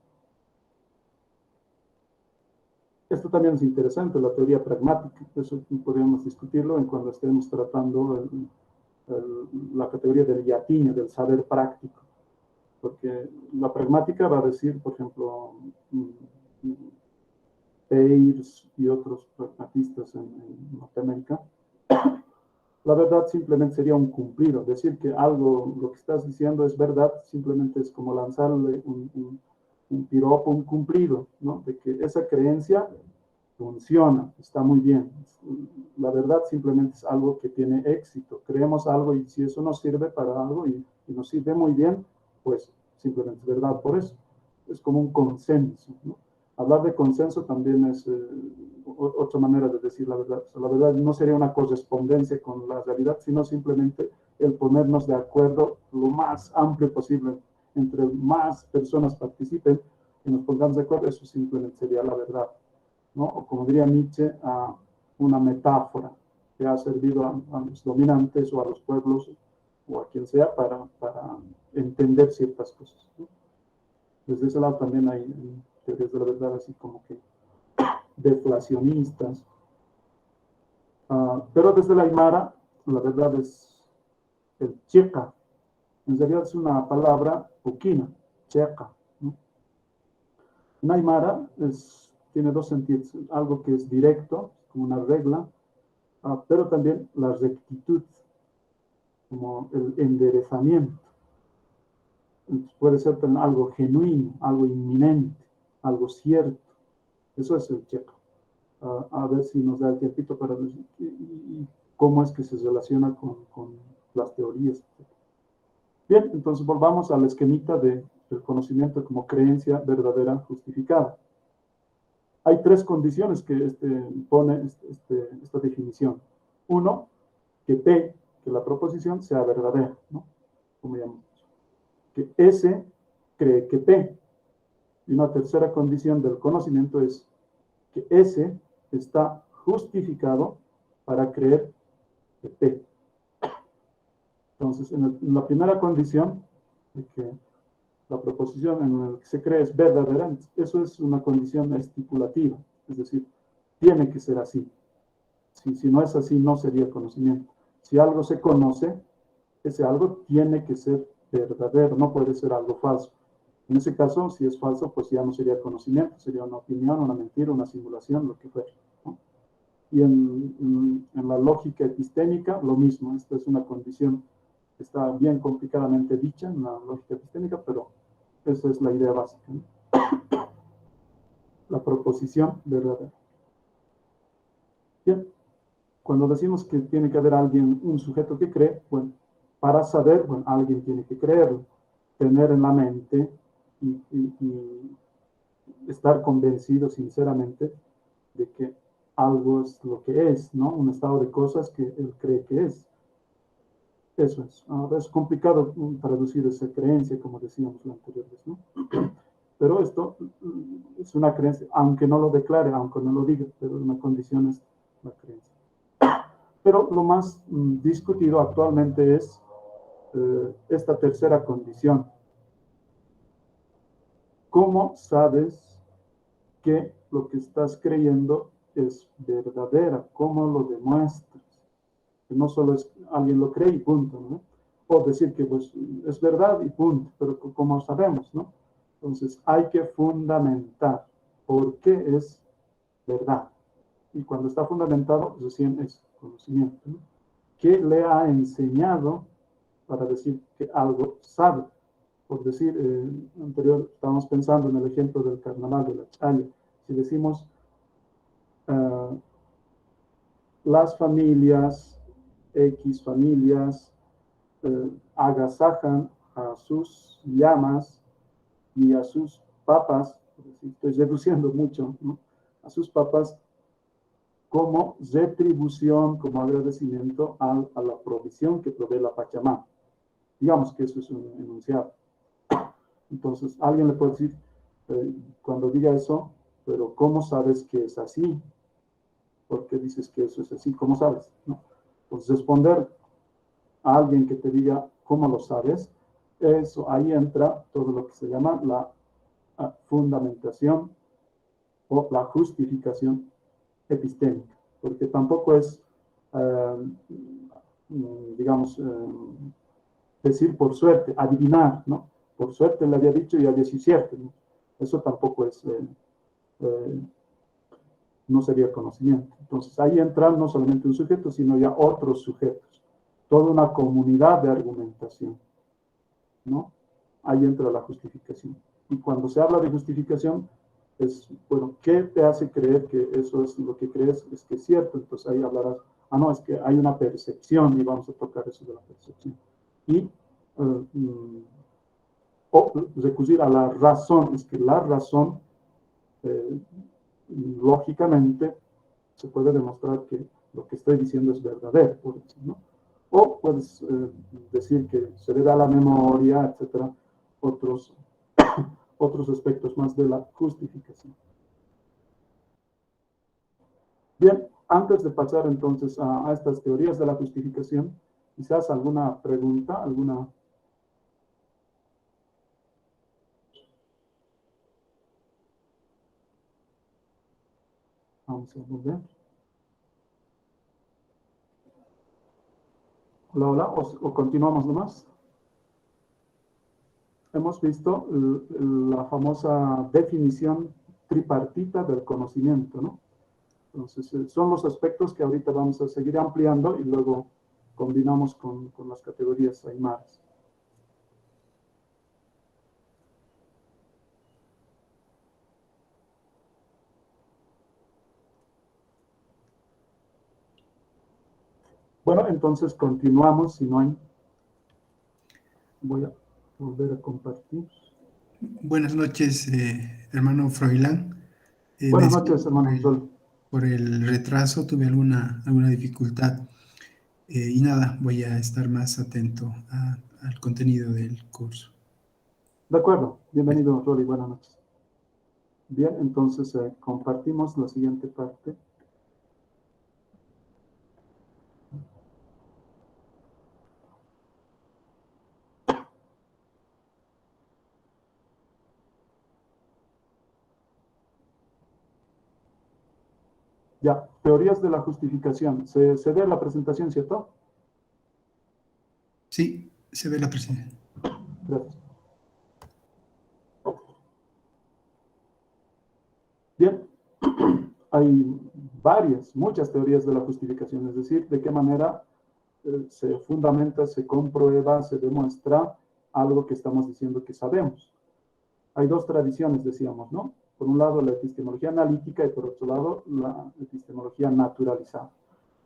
Esto también es interesante, la teoría pragmática, eso podríamos discutirlo en cuando estemos tratando la categoría del yatiño, del saber práctico, porque la pragmática va a decir, por ejemplo, Peirce y otros pragmatistas en Norteamérica, la verdad simplemente sería un cumplido. Decir que algo, lo que estás diciendo es verdad, simplemente es como lanzarle un piropo, un cumplido, ¿no? De que esa creencia funciona, está muy bien. La verdad simplemente es algo que tiene éxito. Creemos algo y si eso nos sirve para algo y nos sirve muy bien, pues simplemente es verdad por eso. Es como un consenso, ¿no? Hablar de consenso también es otra manera de decir la verdad. O sea, la verdad no sería una correspondencia con la realidad, sino simplemente el ponernos de acuerdo lo más amplio posible. Entre más personas participen y nos pongamos de acuerdo, eso simplemente sería la verdad, ¿no? O como diría Nietzsche, una metáfora que ha servido a los dominantes o a los pueblos o a quien sea para entender ciertas cosas, ¿no? Desde ese lado también hay teorías de la verdad así como que deflacionistas. Pero desde la Aymara, la verdad es el checa. En realidad es una palabra uquina, checa, ¿no? En Aymara tiene dos sentidos, algo que es directo, como una regla, pero también la rectitud, como el enderezamiento. Entonces puede ser también algo genuino, algo inminente, algo cierto. Eso es el checa. A ver si nos da el tiempito para ver cómo es que se relaciona con las teorías. Bien, entonces volvamos al esquemita del conocimiento como creencia verdadera justificada. Hay tres condiciones que pone esta definición. Uno, que P, que la proposición sea verdadera, ¿no? Como llamamos. Que S cree que P. Y una tercera condición del conocimiento es que S está justificado para creer que P. Entonces, en la primera condición, de que la proposición en la que se cree es verdadera, eso es una condición estipulativa, es decir, tiene que ser así. Si no es así, no sería conocimiento. Si algo se conoce, ese algo tiene que ser verdadero, no puede ser algo falso. En ese caso, si es falso, pues ya no sería conocimiento, sería una opinión, una mentira, una simulación, lo que fuera, ¿no? Y en la lógica epistémica, lo mismo. Esta es una condición que está bien complicadamente dicha en la lógica epistémica, pero esa es la idea básica, ¿no? La proposición verdadera. Bien, cuando decimos que tiene que haber alguien, un sujeto que cree, bueno, para saber, bueno, alguien tiene que creerlo, tener en la mente y estar convencido sinceramente de que algo es lo que es, ¿no? Un estado de cosas que él cree que es. Eso es. Ahora es complicado traducir esa creencia, como decíamos la anterior vez, ¿no? Pero esto es una creencia, aunque no lo declare, aunque no lo diga, pero una condición es la creencia. Pero lo más discutido actualmente es esta tercera condición. ¿Cómo sabes que lo que estás creyendo es verdadera? ¿Cómo lo demuestras? Que no solo es alguien lo cree y punto, ¿no? O decir que pues es verdad y punto, pero ¿cómo sabemos, no? Entonces hay que fundamentar por qué es verdad. Y cuando está fundamentado, recién es conocimiento, ¿no? ¿Qué le ha enseñado para decir que algo sabe? Por decir, anterior estábamos pensando en el ejemplo del carnaval de la Chaya. Si decimos las familias, X familias, agasajan a sus llamas y a sus papas, estoy reduciendo mucho, ¿no? A sus papas como retribución, como agradecimiento a la provisión que provee la Pachamama. Digamos que eso es un enunciado. Entonces, alguien le puede decir, cuando diga eso, pero ¿cómo sabes que es así? ¿Por qué dices que eso es así? ¿Cómo sabes? ¿No? Pues responder a alguien que te diga cómo lo sabes, eso ahí entra todo lo que se llama la fundamentación o la justificación epistémica, porque tampoco es, digamos, decir por suerte, adivinar, ¿no? Por suerte le había dicho y había sido cierto, ¿no? Eso tampoco es, no sería conocimiento. Entonces ahí entra no solamente un sujeto, sino ya otros sujetos, toda una comunidad de argumentación, ¿no? Ahí entra la justificación. Y cuando se habla de justificación, es, bueno, ¿qué te hace creer que eso es lo que crees? Es que es cierto. Entonces ahí hablarás, no, es que hay una percepción y vamos a tocar eso de la percepción. Y o recurrir a la razón, es que la razón, lógicamente, se puede demostrar que lo que estoy diciendo es verdadero, por eso, ¿no? O puedes decir que se le da la memoria, etcétera, otros aspectos más de la justificación. Bien, antes de pasar entonces a estas teorías de la justificación, quizás alguna pregunta, alguna... Vamos a volver. Hola, hola, o continuamos nomás. Hemos visto la famosa definición tripartita del conocimiento, ¿no? Entonces, son los aspectos que ahorita vamos a seguir ampliando y luego combinamos con las categorías aymaras. Bueno, entonces continuamos, si no hay... Voy a volver a compartir. Buenas noches, hermano Froilán. Buenas noches, hermano Sol. Por el retraso tuve alguna dificultad y nada, voy a estar más atento al contenido del curso. De acuerdo, bienvenido, Rolly, buenas noches. Bien, entonces compartimos la siguiente parte. Ya, teorías de la justificación. ¿Se ve la presentación, cierto? Sí, se ve la presentación. Gracias. Bien, hay muchas teorías de la justificación, es decir, de qué manera se fundamenta, se comprueba, se demuestra algo que estamos diciendo que sabemos. Hay dos tradiciones, decíamos, ¿no? Por un lado, la epistemología analítica y por otro lado, la epistemología naturalizada.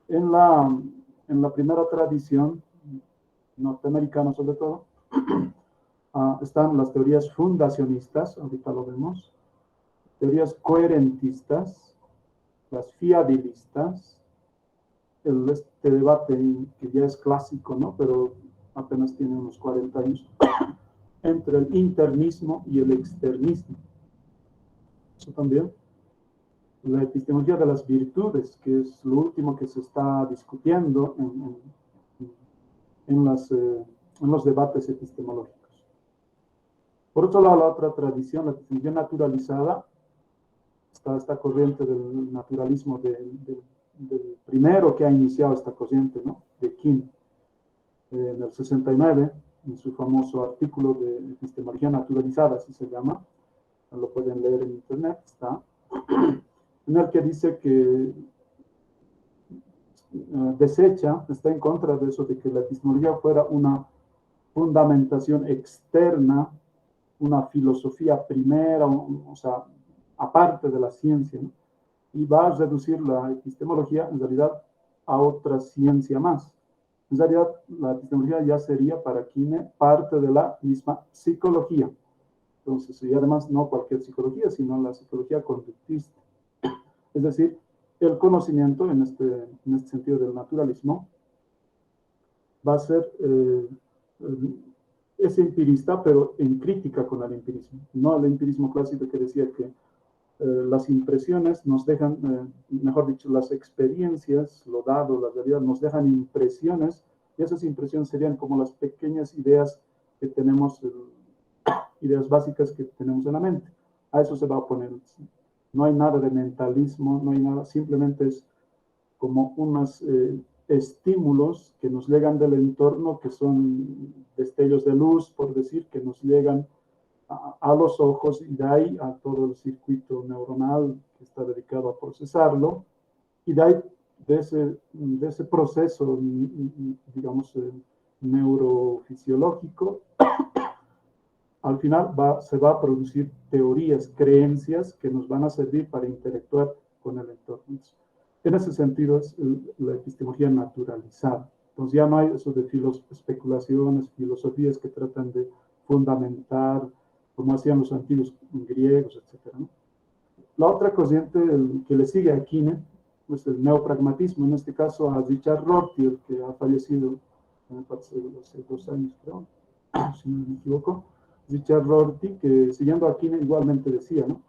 En la primera tradición, norteamericana sobre todo, están las teorías fundacionistas, ahorita lo vemos, teorías coherentistas, las fiabilistas, este debate que ya es clásico, ¿no? Pero apenas tiene unos 40 años, entre el internismo y el externismo. Eso también. La epistemología de las virtudes, que es lo último que se está discutiendo en los debates epistemológicos. Por otro lado, la otra tradición, la epistemología naturalizada, está esta corriente del naturalismo del primero que ha iniciado esta corriente, ¿no? De Kuhn, en el 69, en su famoso artículo de epistemología naturalizada, así se llama, lo pueden leer en internet, está, en el que dice que desecha, está en contra de eso, de que la epistemología fuera una fundamentación externa, una filosofía primera, o sea, aparte de la ciencia, ¿no? Y va a reducir la epistemología, en realidad, a otra ciencia más. En realidad, la epistemología ya sería para Kuhn parte de la misma psicología. Entonces, y además no cualquier psicología, sino la psicología conductista. Es decir, el conocimiento, en este sentido del naturalismo, va a ser es empirista, pero en crítica con el empirismo. No el empirismo clásico que decía que las impresiones nos dejan, mejor dicho, las experiencias, lo dado, la realidad, nos dejan impresiones, y esas impresiones serían como las pequeñas ideas que tenemos, ideas básicas que tenemos en la mente. A eso se va a oponer. No hay nada de mentalismo, no hay nada, simplemente es como unos estímulos que nos llegan del entorno, que son destellos de luz, por decir, que nos llegan a los ojos y de ahí a todo el circuito neuronal que está dedicado a procesarlo, y de ahí, de ese proceso, digamos, neurofisiológico, al final se va a producir teorías, creencias que nos van a servir para interactuar con el entorno. En ese sentido es la epistemología naturalizada. Entonces ya no hay eso de especulaciones, filosofías que tratan de fundamentar, como hacían los antiguos griegos, etc., ¿no? La otra corriente que le sigue a Kuhn es el neopragmatismo, en este caso a Richard Rorty, el que ha fallecido hace 2 años, creo, si no me equivoco. Richard Rorty, que siguiendo a Kuhn igualmente decía, ¿no?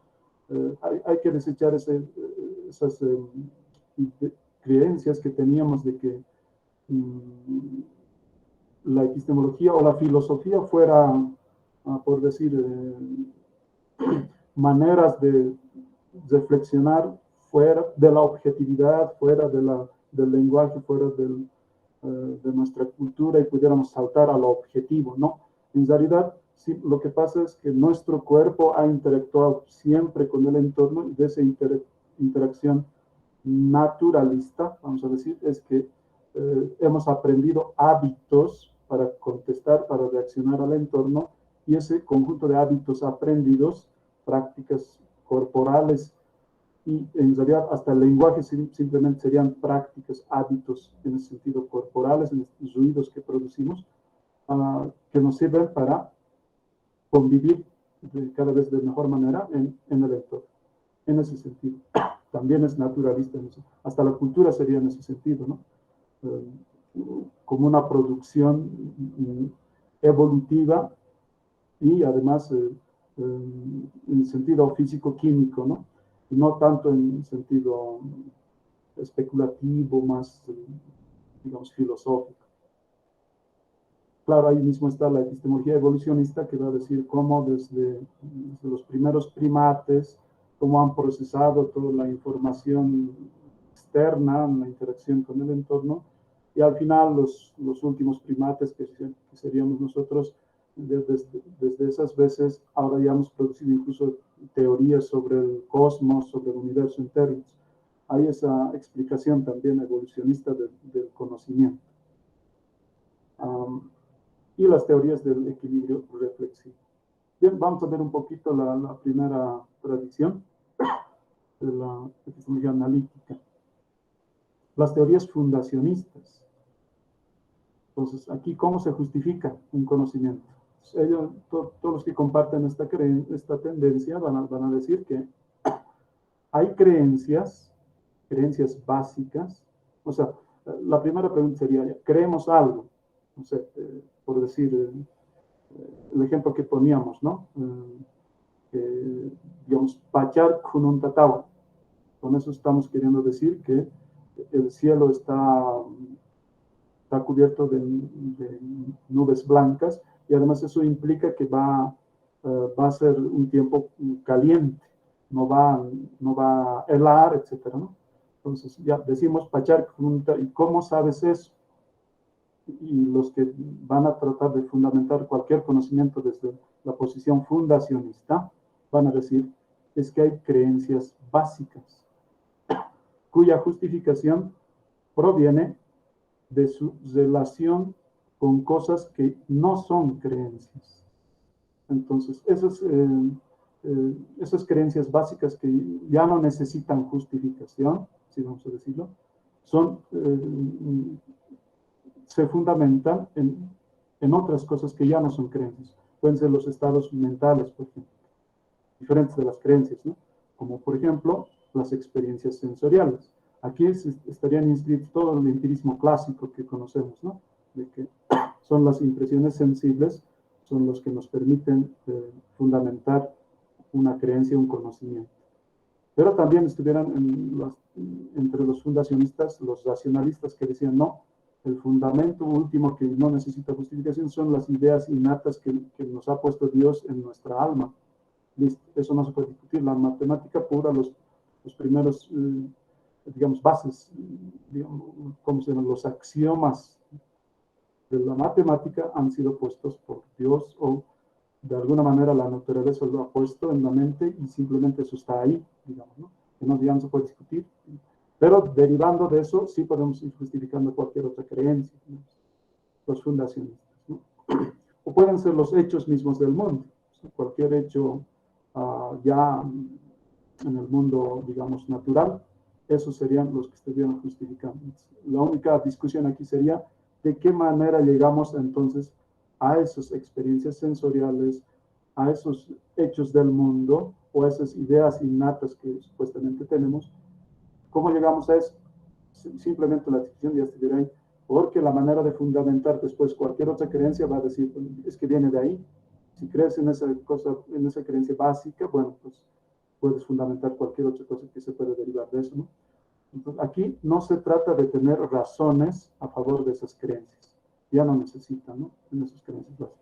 Hay que desechar esas creencias que teníamos de que la epistemología o la filosofía fuera, por decir, maneras de reflexionar fuera de la objetividad, fuera del lenguaje, fuera de nuestra cultura y pudiéramos saltar a lo objetivo, ¿no? En realidad, sí, lo que pasa es que nuestro cuerpo ha interactuado siempre con el entorno y de esa interacción naturalista, vamos a decir, es que hemos aprendido hábitos para contestar, para reaccionar al entorno, y ese conjunto de hábitos aprendidos, prácticas corporales, y en realidad hasta el lenguaje simplemente serían prácticas, hábitos en el sentido corporales, en los ruidos que producimos, que nos sirven para convivir cada vez de mejor manera en el entorno. En ese sentido, también es naturalista. Hasta la cultura sería en ese sentido, ¿no? Como una producción evolutiva y además en sentido físico-químico, ¿no? Y no tanto en sentido especulativo, más, digamos, filosófico. Claro, ahí mismo está la epistemología evolucionista, que va a decir cómo desde los primeros primates, cómo han procesado toda la información externa, la interacción con el entorno, y al final los últimos primates, que seríamos nosotros, desde esas veces, ahora ya hemos producido incluso teorías sobre el cosmos, sobre el universo interno. Hay esa explicación también evolucionista del conocimiento. Y las teorías del equilibrio reflexivo. Bien, vamos a ver un poquito la primera tradición de la epistemología analítica. Las teorías fundacionistas. Entonces, aquí, ¿cómo se justifica un conocimiento? Ellos, todos los que comparten esta tendencia van a decir que hay creencias básicas. O sea, la primera pregunta sería, ¿creemos algo? No sé, por decir, el ejemplo que poníamos, ¿no? Digamos, pachar kunun tatawa. Con eso estamos queriendo decir que el cielo está cubierto de nubes blancas, y además eso implica que va a ser un tiempo caliente, no va a helar, etcétera, ¿no? Entonces ya decimos pachar kunun tatawa. ¿Y cómo sabes eso? Y los que van a tratar de fundamentar cualquier conocimiento desde la posición fundacionista van a decir, es que hay creencias básicas cuya justificación proviene de su relación con cosas que no son creencias. Entonces, esas creencias básicas que ya no necesitan justificación, si vamos a decirlo, se fundamentan en otras cosas que ya no son creencias. Pueden ser los estados mentales, por ejemplo, diferentes de las creencias, ¿no? Como, por ejemplo, las experiencias sensoriales. Aquí estarían inscritos todo el empirismo clásico que conocemos, ¿no? De que son las impresiones sensibles, son los que nos permiten fundamentar una creencia, un conocimiento. Pero también estuvieran entre los fundacionistas, los racionalistas, que decían, no, el fundamento último que no necesita justificación son las ideas innatas que nos ha puesto Dios en nuestra alma. Listo, eso no se puede discutir. La matemática pura, los primeros, digamos, bases, digamos, ¿cómo se llaman? Los axiomas de la matemática han sido puestos por Dios, o de alguna manera la naturaleza lo ha puesto en la mente y simplemente eso está ahí, digamos, ¿no? Que no, ya no se puede discutir. Pero derivando de eso, sí podemos ir justificando cualquier otra creencia, ¿no? Los fundacionistas, ¿no? O pueden ser los hechos mismos del mundo. O sea, cualquier hecho ya en el mundo, digamos, natural, esos serían los que estuvieran justificando. La única discusión aquí sería de qué manera llegamos entonces a esas experiencias sensoriales, a esos hechos del mundo, o a esas ideas innatas que supuestamente tenemos. ¿Cómo llegamos a eso? Simplemente la discusión ya estuviera ahí, porque la manera de fundamentar después cualquier otra creencia va a decir, es que viene de ahí. Si crees en esa cosa, en esa creencia básica, bueno, pues puedes fundamentar cualquier otra cosa que se puede derivar de eso, ¿no? Entonces, aquí no se trata de tener razones a favor de esas creencias. Ya no necesitan, ¿no? En esas creencias básicas.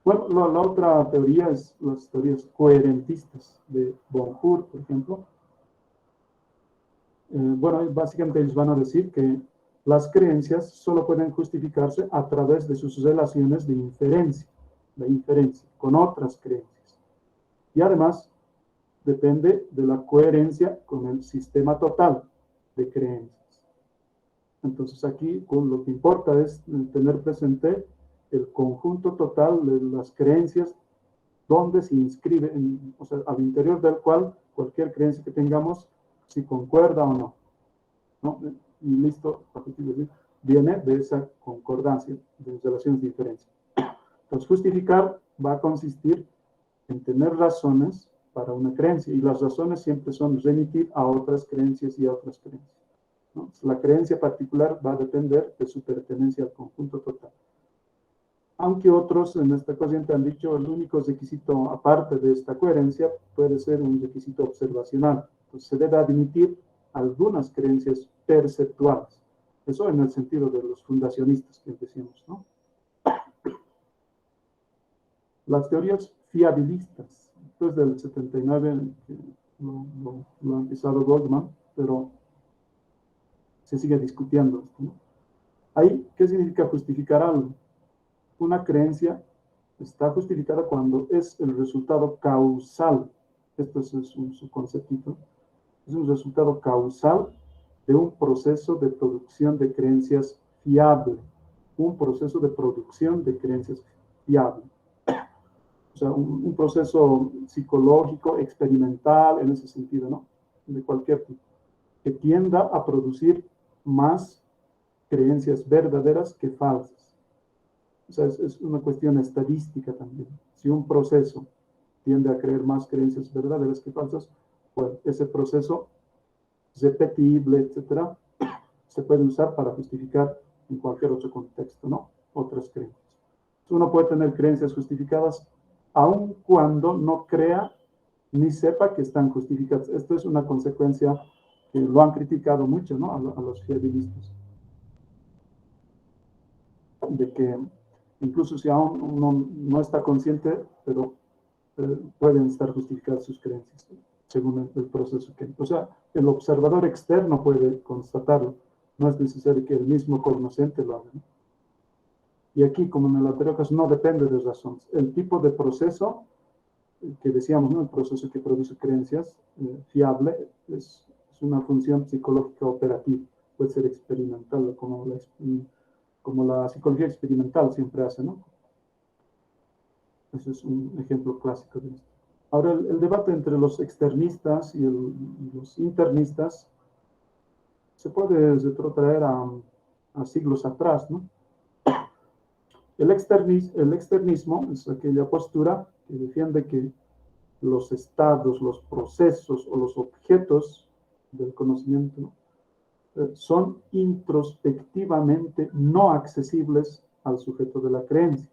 Bueno, la otra teoría es las teorías coherentistas de Bonjour, por ejemplo. Bueno, básicamente ellos van a decir que las creencias solo pueden justificarse a través de sus relaciones de inferencia con otras creencias. Y además, depende de la coherencia con el sistema total de creencias. Entonces aquí lo que importa es tener presente el conjunto total de las creencias donde se inscribe, o sea, al interior del cual cualquier creencia que tengamos, si concuerda o no, ¿no? Y listo, viene de esa concordancia, de relaciones de diferencia. Entonces justificar va a consistir en tener razones para una creencia, y las razones siempre son remitir a otras creencias y a otras creencias, ¿no? La creencia particular va a depender de su pertenencia al conjunto total. Aunque otros en esta corriente han dicho el único requisito aparte de esta coherencia puede ser un requisito observacional. Entonces se debe admitir algunas creencias perceptuales. Eso en el sentido de los fundacionistas que decíamos, ¿no? Las teorías fiabilistas, después del 79, que lo ha empezado Goldman, pero se sigue discutiendo esto, ¿no? Ahí, ¿qué significa justificar algo? Una creencia está justificada cuando es el resultado causal. Esto es su conceptito. Es un resultado causal de un proceso de producción de creencias fiable. Un proceso de producción de creencias fiable. O sea, un proceso psicológico, experimental, en ese sentido, ¿no? De cualquier tipo. Que tienda a producir más creencias verdaderas que falsas. O sea, es una cuestión estadística también. Si un proceso tiende a creer más creencias verdaderas que falsas, pues ese proceso repetible, etcétera, se puede usar para justificar en cualquier otro contexto, ¿no? Otras creencias. Uno puede tener creencias justificadas aun cuando no crea ni sepa que están justificadas. Esto es una consecuencia que lo han criticado mucho, ¿no? A los fiabilistas. De que incluso si aún uno no está consciente, pero pueden estar justificadas sus creencias, según el proceso que... O sea, el observador externo puede constatarlo. No es necesario que el mismo cognoscente lo haga, ¿no? Y aquí, como en el anterior caso, no depende de razones. El tipo de proceso que decíamos, ¿no? El proceso que produce creencias fiable es una función psicológica operativa. Puede ser experimental, como la psicología experimental siempre hace, ¿no? Ese es un ejemplo clásico de esto. Ahora, el debate entre los externistas y los internistas se puede retrotraer a siglos atrás, ¿no? El externismo es aquella postura que defiende que los estados, los procesos o los objetos del conocimiento son introspectivamente no accesibles al sujeto de la creencia.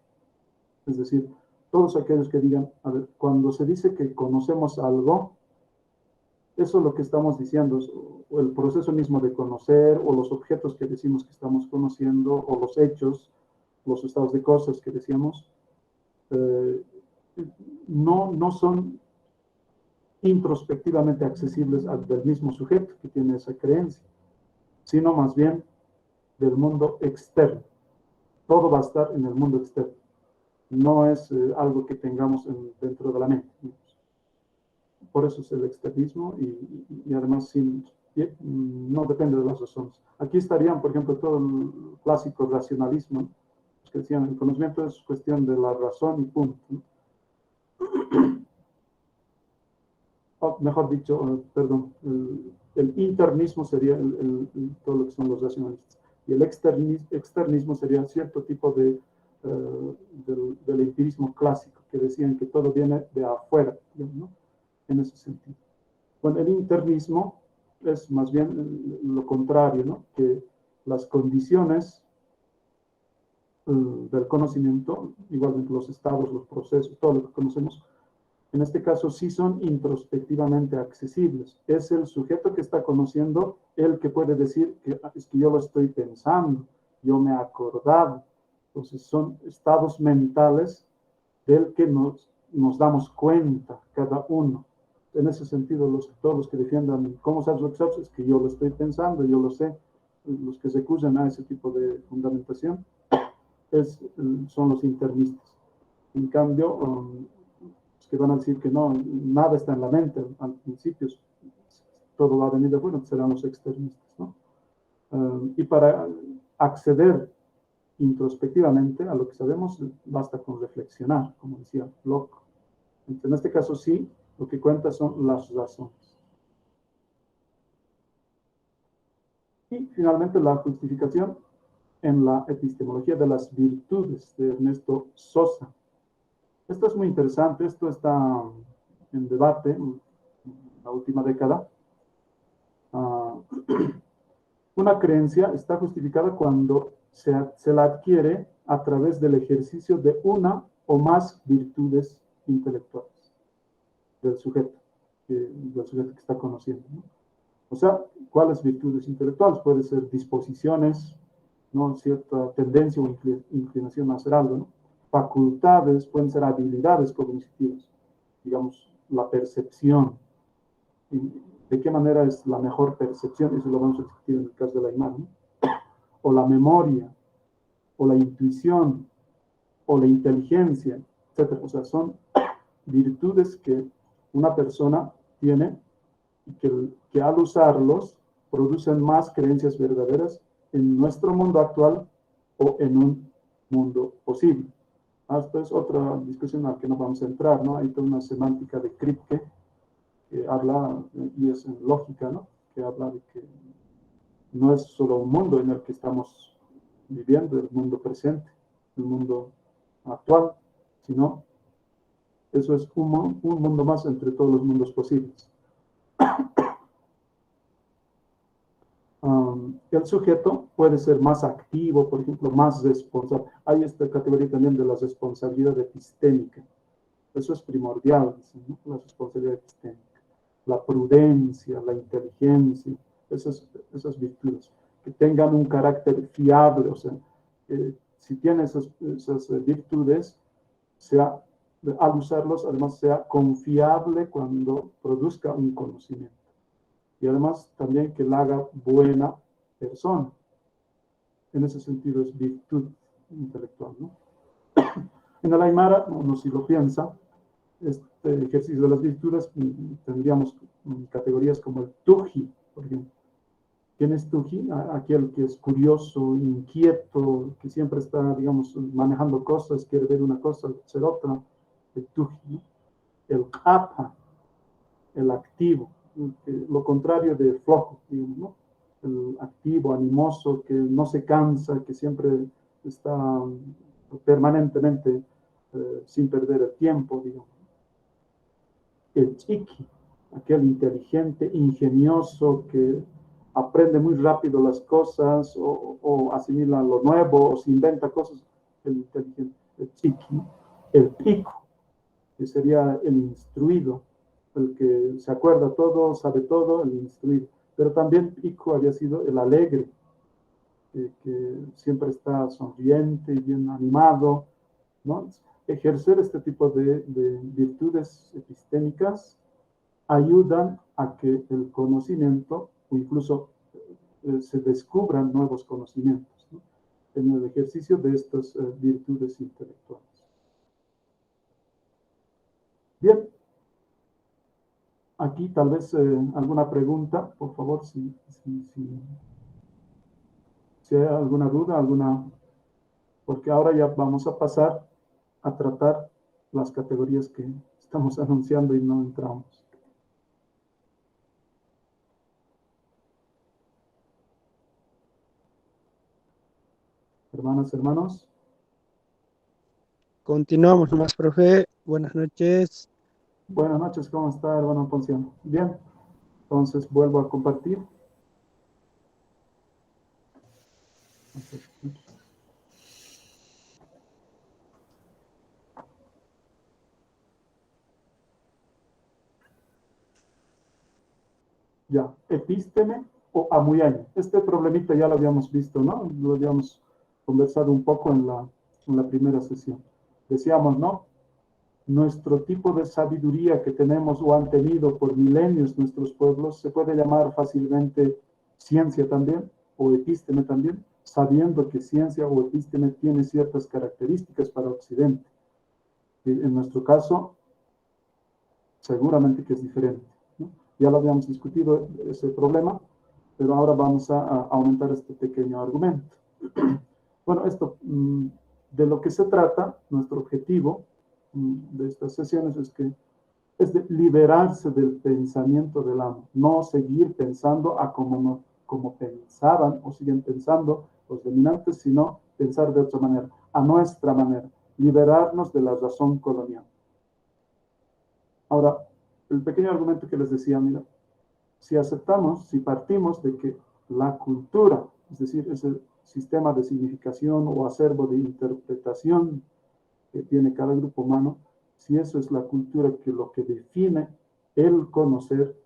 Es decir, todos aquellos que digan, a ver, cuando se dice que conocemos algo, eso es lo que estamos diciendo, o el proceso mismo de conocer, o los objetos que decimos que estamos conociendo, o los hechos, los estados de cosas que decíamos, no son introspectivamente accesibles del mismo sujeto que tiene esa creencia, sino más bien del mundo externo. Todo va a estar en el mundo externo. No es algo que tengamos dentro de la mente. Por eso es el externismo y además no depende de las razones. Aquí estarían, por ejemplo, todo el clásico racionalismo, que decían el conocimiento es cuestión de la razón y punto, ¿no? O mejor dicho, perdón, el internismo sería todo lo que son los racionalistas. Y el externismo sería cierto tipo del empirismo clásico, que decían que todo viene de afuera, ¿no? En ese sentido. Bueno, el internismo es más bien lo contrario, ¿no? Que las condiciones del conocimiento, igualmente los estados, los procesos, todo lo que conocemos, en este caso sí son introspectivamente accesibles. Es el sujeto que está conociendo el que puede decir que es que yo lo estoy pensando, yo me he acordado. Entonces son estados mentales del que nos damos cuenta cada uno. En ese sentido, todos los que defiendan cómo sabes lo que sabes, es que yo lo estoy pensando, yo lo sé. Los que se acusan a ese tipo de fundamentación son los internistas. En cambio, que van a decir que no, nada está en la mente al principio, todo va a venir de afuera, serán los externistas, ¿no? Y para acceder introspectivamente a lo que sabemos, basta con reflexionar, como decía Locke. En este caso sí, lo que cuenta son las razones. Y finalmente la justificación en la epistemología de las virtudes de Ernesto Sosa. Esto es muy interesante, esto está en debate en la última década. Una creencia está justificada cuando se la adquiere a través del ejercicio de una o más virtudes intelectuales del sujeto que está conociendo, ¿no? O sea, ¿cuáles virtudes intelectuales? Puede ser disposiciones, ¿no? Cierta tendencia o inclinación a hacer algo, ¿no? Facultades, pueden ser habilidades cognitivas, digamos, la percepción. ¿De qué manera es la mejor percepción? Eso lo vamos a discutir en el caso de la imagen, ¿no? O la memoria, o la intuición, o la inteligencia, etc. O sea, son virtudes que una persona tiene y que al usarlos producen más creencias verdaderas en nuestro mundo actual o en un mundo posible. Esta es otra discusión a la que no vamos a entrar, ¿no? Hay toda una semántica de Kripke que habla, y es lógica, ¿no? Que habla de que no es solo un mundo en el que estamos viviendo, el mundo presente, el mundo actual, sino eso es un mundo más entre todos los mundos posibles. El sujeto puede ser más activo, por ejemplo, más responsable. Hay esta categoría también de la responsabilidad epistémica. Eso es primordial, ¿no? La responsabilidad epistémica. La prudencia, la inteligencia, esas virtudes. Que tengan un carácter fiable, o sea, si tiene esas virtudes, al usarlos, además sea confiable cuando produzca un conocimiento. Y además también que la haga buena persona. En ese sentido es virtud intelectual, ¿no? En el Aymara, uno si lo piensa, este ejercicio de las virtudes tendríamos categorías como el tuji, por ejemplo. ¿Quién es tuji? Aquel que es curioso, inquieto, que siempre está, digamos, manejando cosas, quiere ver una cosa, hacer otra. El tuji, ¿no? El apa, el activo, lo contrario de flojo, digamos, ¿no? El activo, animoso, que no se cansa, que siempre está permanentemente sin perder el tiempo, digamos. El chiqui, aquel inteligente, ingenioso, que aprende muy rápido las cosas o asimila lo nuevo o se inventa cosas, el inteligente, el chiqui. El pico, que sería el instruido, el que se acuerda todo, sabe todo, el instruido. Pero también pico había sido el alegre, que siempre está sonriente y bien animado, ¿no? Ejercer este tipo de virtudes epistémicas ayudan a que el conocimiento, o incluso se descubran nuevos conocimientos, ¿no? En el ejercicio de estas virtudes intelectuales. Bien, aquí tal vez alguna pregunta, por favor, si hay alguna duda, porque ahora ya vamos a pasar a tratar las categorías que estamos anunciando y no entramos. Hermanas, hermanos. Continuamos nomás, profe. Buenas noches. Buenas noches, ¿cómo está, hermano Ponciano? Bien, entonces vuelvo a compartir. Ya, epísteme o amuyaña. Este problemita ya lo habíamos visto, ¿no? Lo habíamos conversado un poco en la primera sesión. Decíamos, ¿no? Nuestro tipo de sabiduría que tenemos o han tenido por milenios nuestros pueblos se puede llamar fácilmente ciencia también, o epísteme también, sabiendo que ciencia o epísteme tiene ciertas características para Occidente. Y en nuestro caso, seguramente que es diferente, ¿no? Ya lo habíamos discutido ese problema, pero ahora vamos a aumentar este pequeño argumento. Bueno, esto, de lo que se trata, nuestro objetivo de estas sesiones es de liberarse del pensamiento del amo, no seguir pensando como pensaban o siguen pensando los dominantes, sino pensar de otra manera, a nuestra manera, liberarnos de la razón colonial. Ahora, el pequeño argumento que les decía, mira, si partimos de que la cultura, es decir, sistema de significación o acervo de interpretación que tiene cada grupo humano, si eso es la cultura que lo que define el conocer,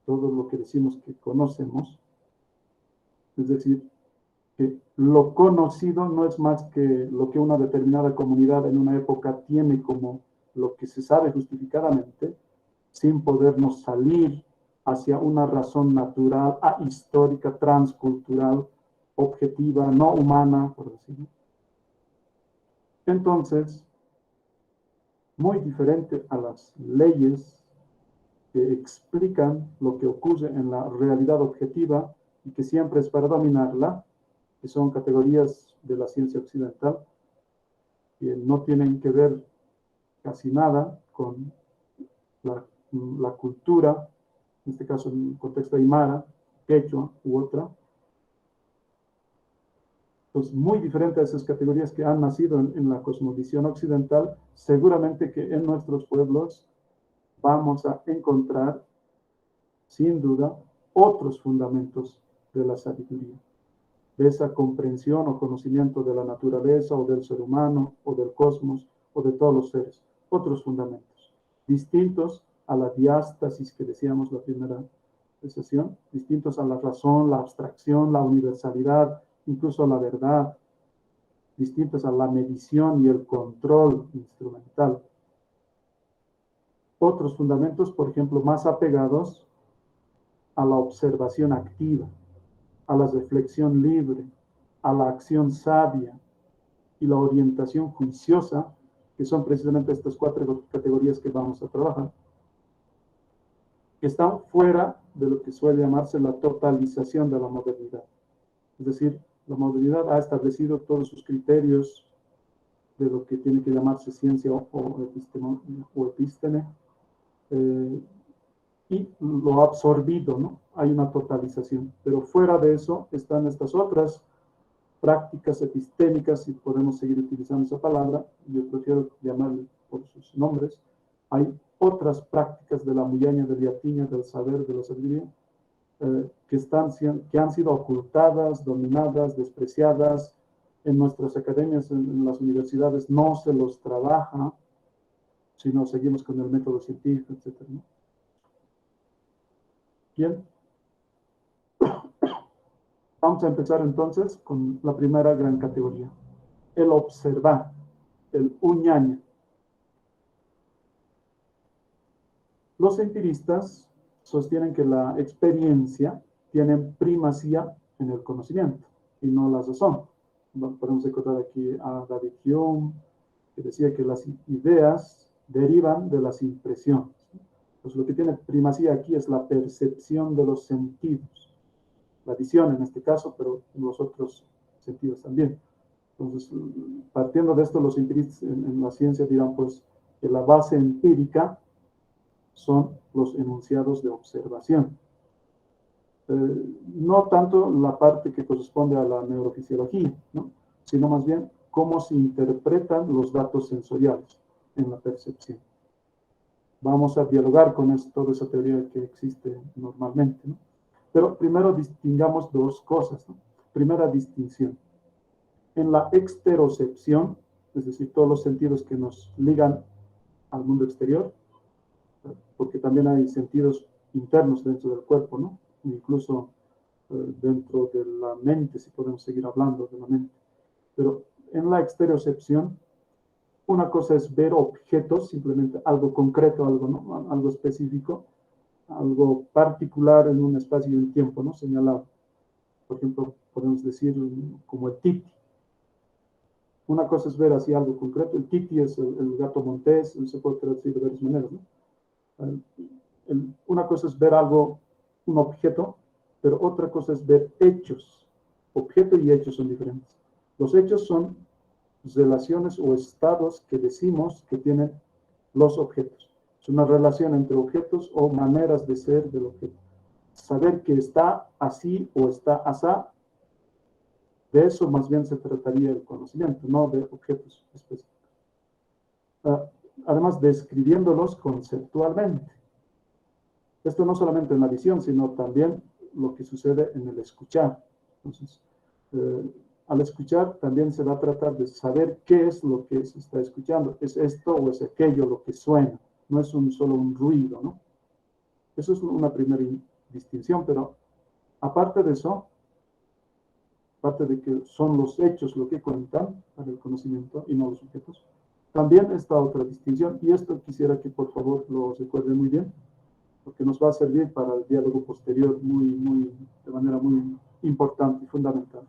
todo lo que decimos que conocemos, es decir, que lo conocido no es más que lo que una determinada comunidad en una época tiene como lo que se sabe justificadamente, sin podernos salir hacia una razón natural, ahistórica, transcultural, objetiva, no humana, por decirlo. Entonces, muy diferente a las leyes que explican lo que ocurre en la realidad objetiva y que siempre es para dominarla, que son categorías de la ciencia occidental, que no tienen que ver casi nada con la cultura, en este caso en el contexto aymara, quechua u otra. Entonces, muy diferente a esas categorías que han nacido en la cosmovisión occidental, seguramente que en nuestros pueblos vamos a encontrar, sin duda, otros fundamentos de la sabiduría, de esa comprensión o conocimiento de la naturaleza o del ser humano o del cosmos o de todos los seres, otros fundamentos, distintos a la diástasis que decíamos la primera sesión, distintos a la razón, la abstracción, la universalidad, incluso a la verdad, distintos a la medición y el control instrumental. Otros fundamentos, por ejemplo, más apegados a la observación activa, a la reflexión libre, a la acción sabia y la orientación juiciosa, que son precisamente estas 4 categorías que vamos a trabajar, que están fuera de lo que suele llamarse la totalización de la modernidad. Es decir, la modernidad ha establecido todos sus criterios de lo que tiene que llamarse ciencia o epísteme, y lo ha absorbido, ¿no? Hay una totalización, pero fuera de eso están estas otras prácticas epistémicas, si podemos seguir utilizando esa palabra, yo prefiero llamarle por sus nombres. Hay otras prácticas de la muyaña, del yatiña, del saber, de la sabiduría, que han sido ocultadas, dominadas, despreciadas. En nuestras academias, en las universidades, no se los trabaja, sino seguimos con el método científico, etc., ¿no? Bien. Vamos a empezar entonces con la primera gran categoría, el observar, el uñaña. Los empiristas sostienen que la experiencia tiene primacía en el conocimiento y no la razón. Podemos encontrar aquí a David Hume, que decía que las ideas derivan de las impresiones. Pues lo que tiene primacía aquí es la percepción de los sentidos, la visión en este caso, pero los otros sentidos también. Entonces, partiendo de esto, los empiristas en la ciencia dirán pues que la base empírica son los enunciados de observación. No tanto la parte que corresponde a la neurofisiología, ¿no? Sino más bien cómo se interpretan los datos sensoriales en la percepción. Vamos a dialogar con toda esa teoría que existe normalmente, ¿no? Pero primero distingamos 2 cosas, ¿no? Primera distinción. En la exterocepción, es decir, todos los sentidos que nos ligan al mundo exterior, porque también hay sentidos internos dentro del cuerpo, ¿no? Incluso dentro de la mente, si podemos seguir hablando de la mente. Pero en la exterocepción, una cosa es ver objetos, simplemente algo concreto, algo, ¿no? Algo específico, algo particular en un espacio y un tiempo, ¿no? Señalado. Por ejemplo, podemos decir como el titi. Una cosa es ver así algo concreto. El titi es el gato montés, se puede traducir de varias maneras, ¿no? Una cosa es ver algo, un objeto, pero otra cosa es ver hechos. Objeto y hechos son diferentes. Los hechos son relaciones o estados que decimos que tienen los objetos. Es una relación entre objetos o maneras de ser del objeto. Saber que está así o está asá, de eso más bien se trataría el conocimiento, no de objetos específicos. Además, describiéndolos conceptualmente. Esto no solamente en la visión, sino también lo que sucede en el escuchar. Entonces, al escuchar también se va a tratar de saber qué es lo que se está escuchando. ¿Es esto o es aquello lo que suena? No es solo un ruido, ¿no? Eso es una primera distinción, pero aparte de eso, aparte de que son los hechos lo que cuentan para el conocimiento y no los objetos, también está otra distinción, y esto quisiera que por favor lo recuerden muy bien, porque nos va a servir para el diálogo posterior de manera muy importante y fundamental.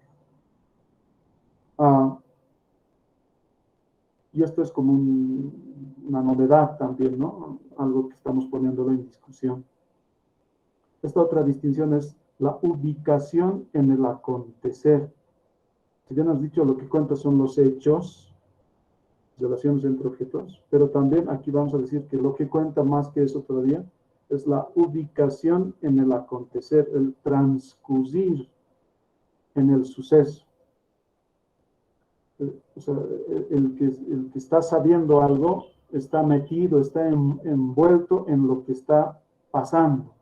Y esto es como una novedad también, ¿no? Algo que estamos poniéndolo en discusión. Esta otra distinción es la ubicación en el acontecer. Si bien has dicho, lo que cuenta son los hechos, relaciones entre objetos, pero también aquí vamos a decir que lo que cuenta más que eso todavía es la ubicación en el acontecer, el transcurrir en el suceso. O sea, el que está sabiendo algo está metido, está envuelto en lo que está pasando,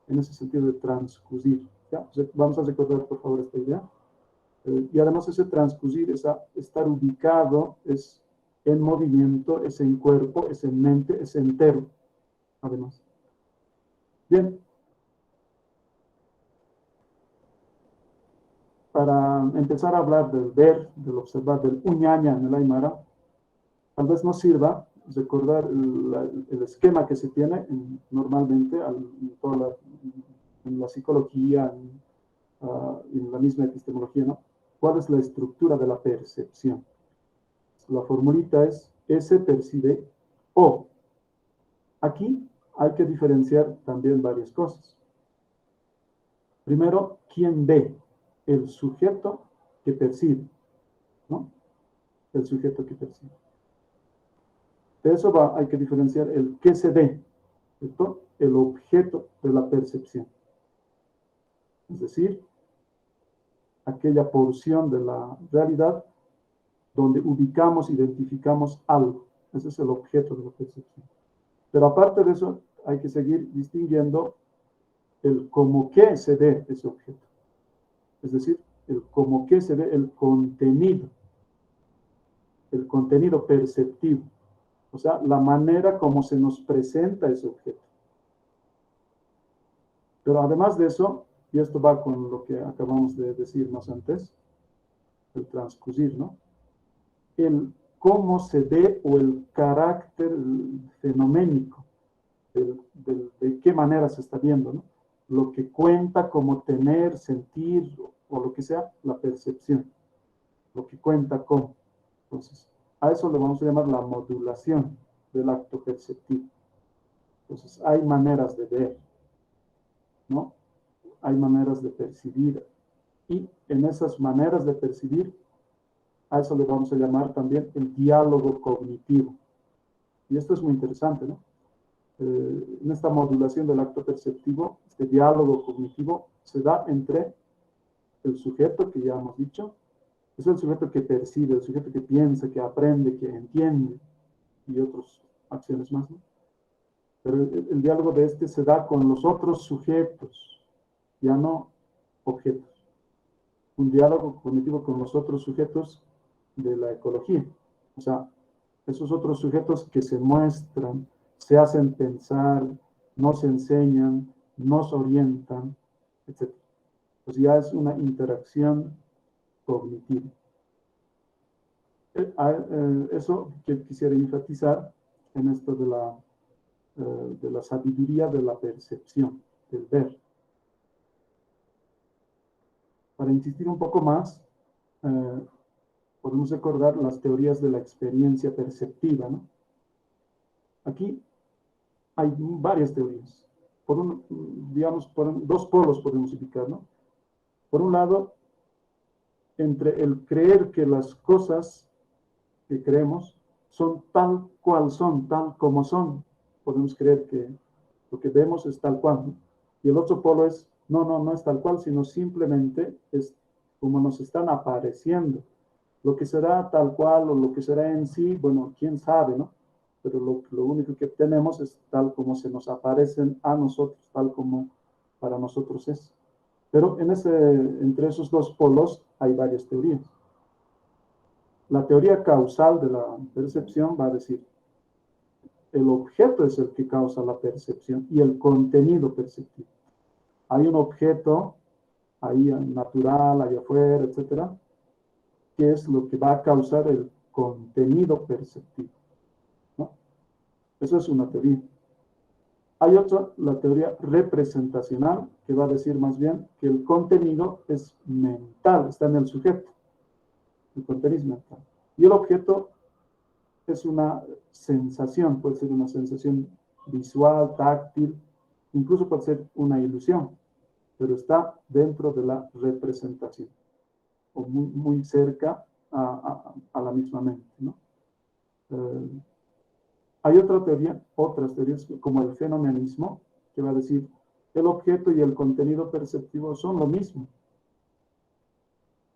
en ese sentido de transcurrir. ¿Ya? O sea, vamos a recordar, por favor, esta idea. Y además ese transcurrir, estar ubicado, es en movimiento, es en cuerpo, es en mente, es entero, además. Bien. Para empezar a hablar del ver, del observar, del uñaña en el Aymara, tal vez nos sirva recordar el esquema que se tiene normalmente en la psicología, en la misma epistemología, ¿no? ¿Cuál es la estructura de la percepción? La formulita es S percibe O. Aquí hay que diferenciar también varias cosas. Primero, ¿quién ve? El sujeto que percibe, ¿no? El sujeto que percibe. De eso hay que diferenciar el qué se ve, ¿cierto? El objeto de la percepción. Es decir, aquella porción de la realidad donde ubicamos, identificamos algo. Ese es el objeto de la percepción. Pero aparte de eso, hay que seguir distinguiendo el cómo que se ve ese objeto. Es decir, el cómo que se ve el contenido perceptivo. O sea, la manera como se nos presenta ese objeto. Pero además de eso, y esto va con lo que acabamos de decir más antes, el transcurrir, ¿no? El cómo se ve o el carácter fenoménico, de qué manera se está viendo, ¿no? Lo que cuenta como tener, sentir o lo que sea, la percepción. Lo que cuenta como. Entonces, a eso le vamos a llamar la modulación del acto perceptivo. Entonces, hay maneras de ver, ¿no? Hay maneras de percibir. Y en esas maneras de percibir, a eso le vamos a llamar también el diálogo cognitivo. Y esto es muy interesante, ¿no? En esta modulación del acto perceptivo, este diálogo cognitivo se da entre el sujeto, que ya hemos dicho, es el sujeto que percibe, el sujeto que piensa, que aprende, que entiende, y otras acciones más, ¿no? Pero el diálogo de este se da con los otros sujetos, ya no objetos. Un diálogo cognitivo con los otros sujetos de la ecología. O sea, esos otros sujetos que se muestran, se hacen pensar, nos enseñan, nos orientan, etc. Pues ya es una interacción cognitiva. Eso que quisiera enfatizar en esto de la sabiduría de la percepción, del ver. Para insistir un poco más, podemos recordar las teorías de la experiencia perceptiva, ¿no? Aquí hay varias teorías. Digamos, dos polos podemos ubicar, ¿no? Por un lado, entre el creer que las cosas que creemos son tal cual son, tal como son. Podemos creer que lo que vemos es tal cual, ¿no? Y el otro polo es, no es tal cual, sino simplemente es como nos están apareciendo. Lo que será tal cual o lo que será en sí, bueno, quién sabe, ¿no? Pero lo único que tenemos es tal como se nos aparecen a nosotros, tal como para nosotros es. Pero entre esos dos polos hay varias teorías. La teoría causal de la percepción va a decir, el objeto es el que causa la percepción y el contenido perceptivo. Hay un objeto ahí natural, allá afuera, etcétera, que es lo que va a causar el contenido perceptivo, ¿no? Eso es una teoría. Hay otra, la teoría representacional, que va a decir más bien que el contenido es mental, está en el sujeto. El contenido es mental. Y el objeto es una sensación, puede ser una sensación visual, táctil, incluso puede ser una ilusión, pero está dentro de la representación, o muy cerca a la misma mente, ¿no? Hay otras teorías como el fenomenismo, que va a decir el objeto y el contenido perceptivo son lo mismo,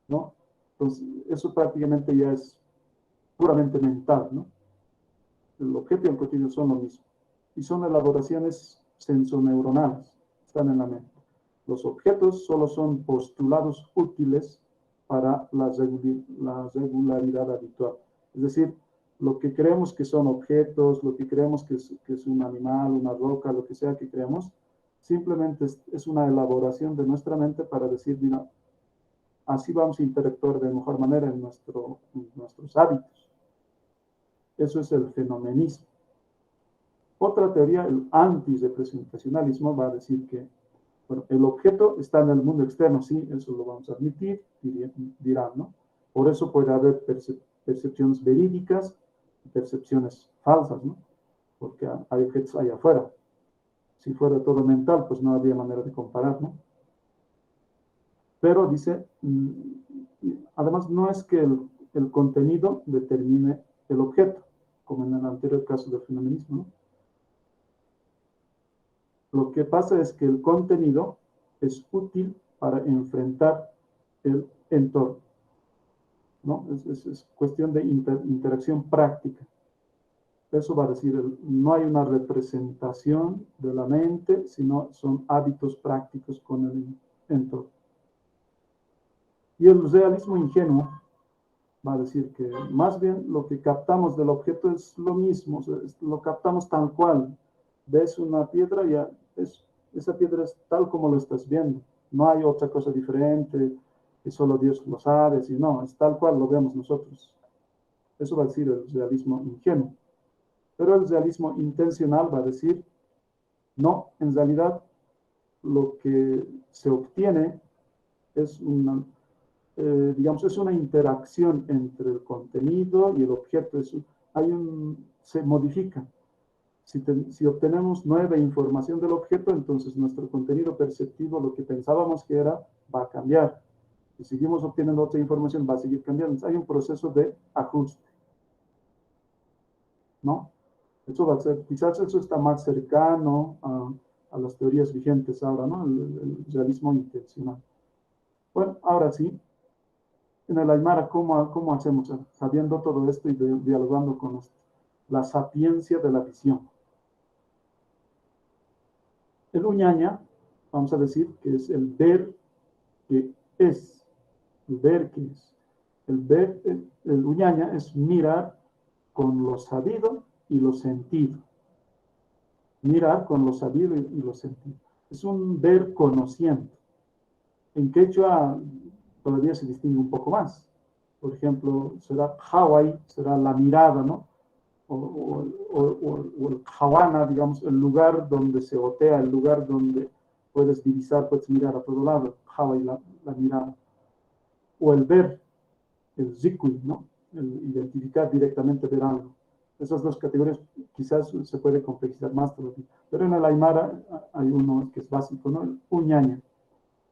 ¿no? Entonces, eso prácticamente ya es puramente mental, ¿no? El objeto y el contenido son lo mismo. Y son elaboraciones sensoneuronales, están en la mente. Los objetos solo son postulados útiles para la regularidad habitual. Es decir, lo que creemos que son objetos, lo que creemos que es un animal, una roca, lo que sea que creemos, simplemente es una elaboración de nuestra mente para decir, mira, así vamos a interactuar de mejor manera en nuestros hábitos. Eso es el fenomenismo. Otra teoría, el antirrepresentacionalismo, va a decir que bueno, el objeto está en el mundo externo, sí, eso lo vamos a admitir, dirán, ¿no? Por eso puede haber percepciones verídicas, percepciones falsas, ¿no? Porque hay objetos allá afuera. Si fuera todo mental, pues no habría manera de comparar, ¿no? Pero dice, además no es que el contenido determine el objeto, como en el anterior caso del fenomenismo, ¿no? Lo que pasa es que el contenido es útil para enfrentar el entorno, ¿no? Es cuestión de interacción práctica. Eso va a decir, no hay una representación de la mente, sino son hábitos prácticos con el entorno. Y el realismo ingenuo va a decir que más bien lo que captamos del objeto es lo mismo, lo captamos tal cual. Ves una piedra, ya esa piedra es tal como lo estás viendo. No hay otra cosa diferente, que solo Dios lo sabe, sino es tal cual lo vemos nosotros. Eso va a decir el realismo ingenuo. Pero el realismo intencional va a decir, no, en realidad lo que se obtiene es es una interacción entre el contenido y el objeto. Se modifica. Si obtenemos nueva información del objeto, entonces nuestro contenido perceptivo, lo que pensábamos que era, va a cambiar. Si seguimos obteniendo otra información, va a seguir cambiando. Entonces, hay un proceso de ajuste, ¿no? Eso va a ser, quizás eso está más cercano a las teorías vigentes ahora, ¿no? El realismo intencional. Bueno, ahora sí, en el Aymara, ¿cómo hacemos? Sabiendo todo esto y dialogando con la sapiencia de la visión. El uñaña, vamos a decir que es el ver que es. El ver que es. El uñaña es mirar con lo sabido y lo sentido. Mirar con lo sabido y lo sentido. Es un ver conociendo. En quechua todavía se distingue un poco más. Por ejemplo, será Hawái, será la mirada, ¿no? O el Hawana, digamos, el lugar donde se otea, el lugar donde puedes divisar, puedes mirar a todo lado, Hawái, la mirada. O el ver, el zikui, ¿no? El identificar directamente, ver algo. Esas dos categorías quizás se puede complejizar más todavía. Pero en el Aymara hay uno que es básico, ¿no? El uñaña.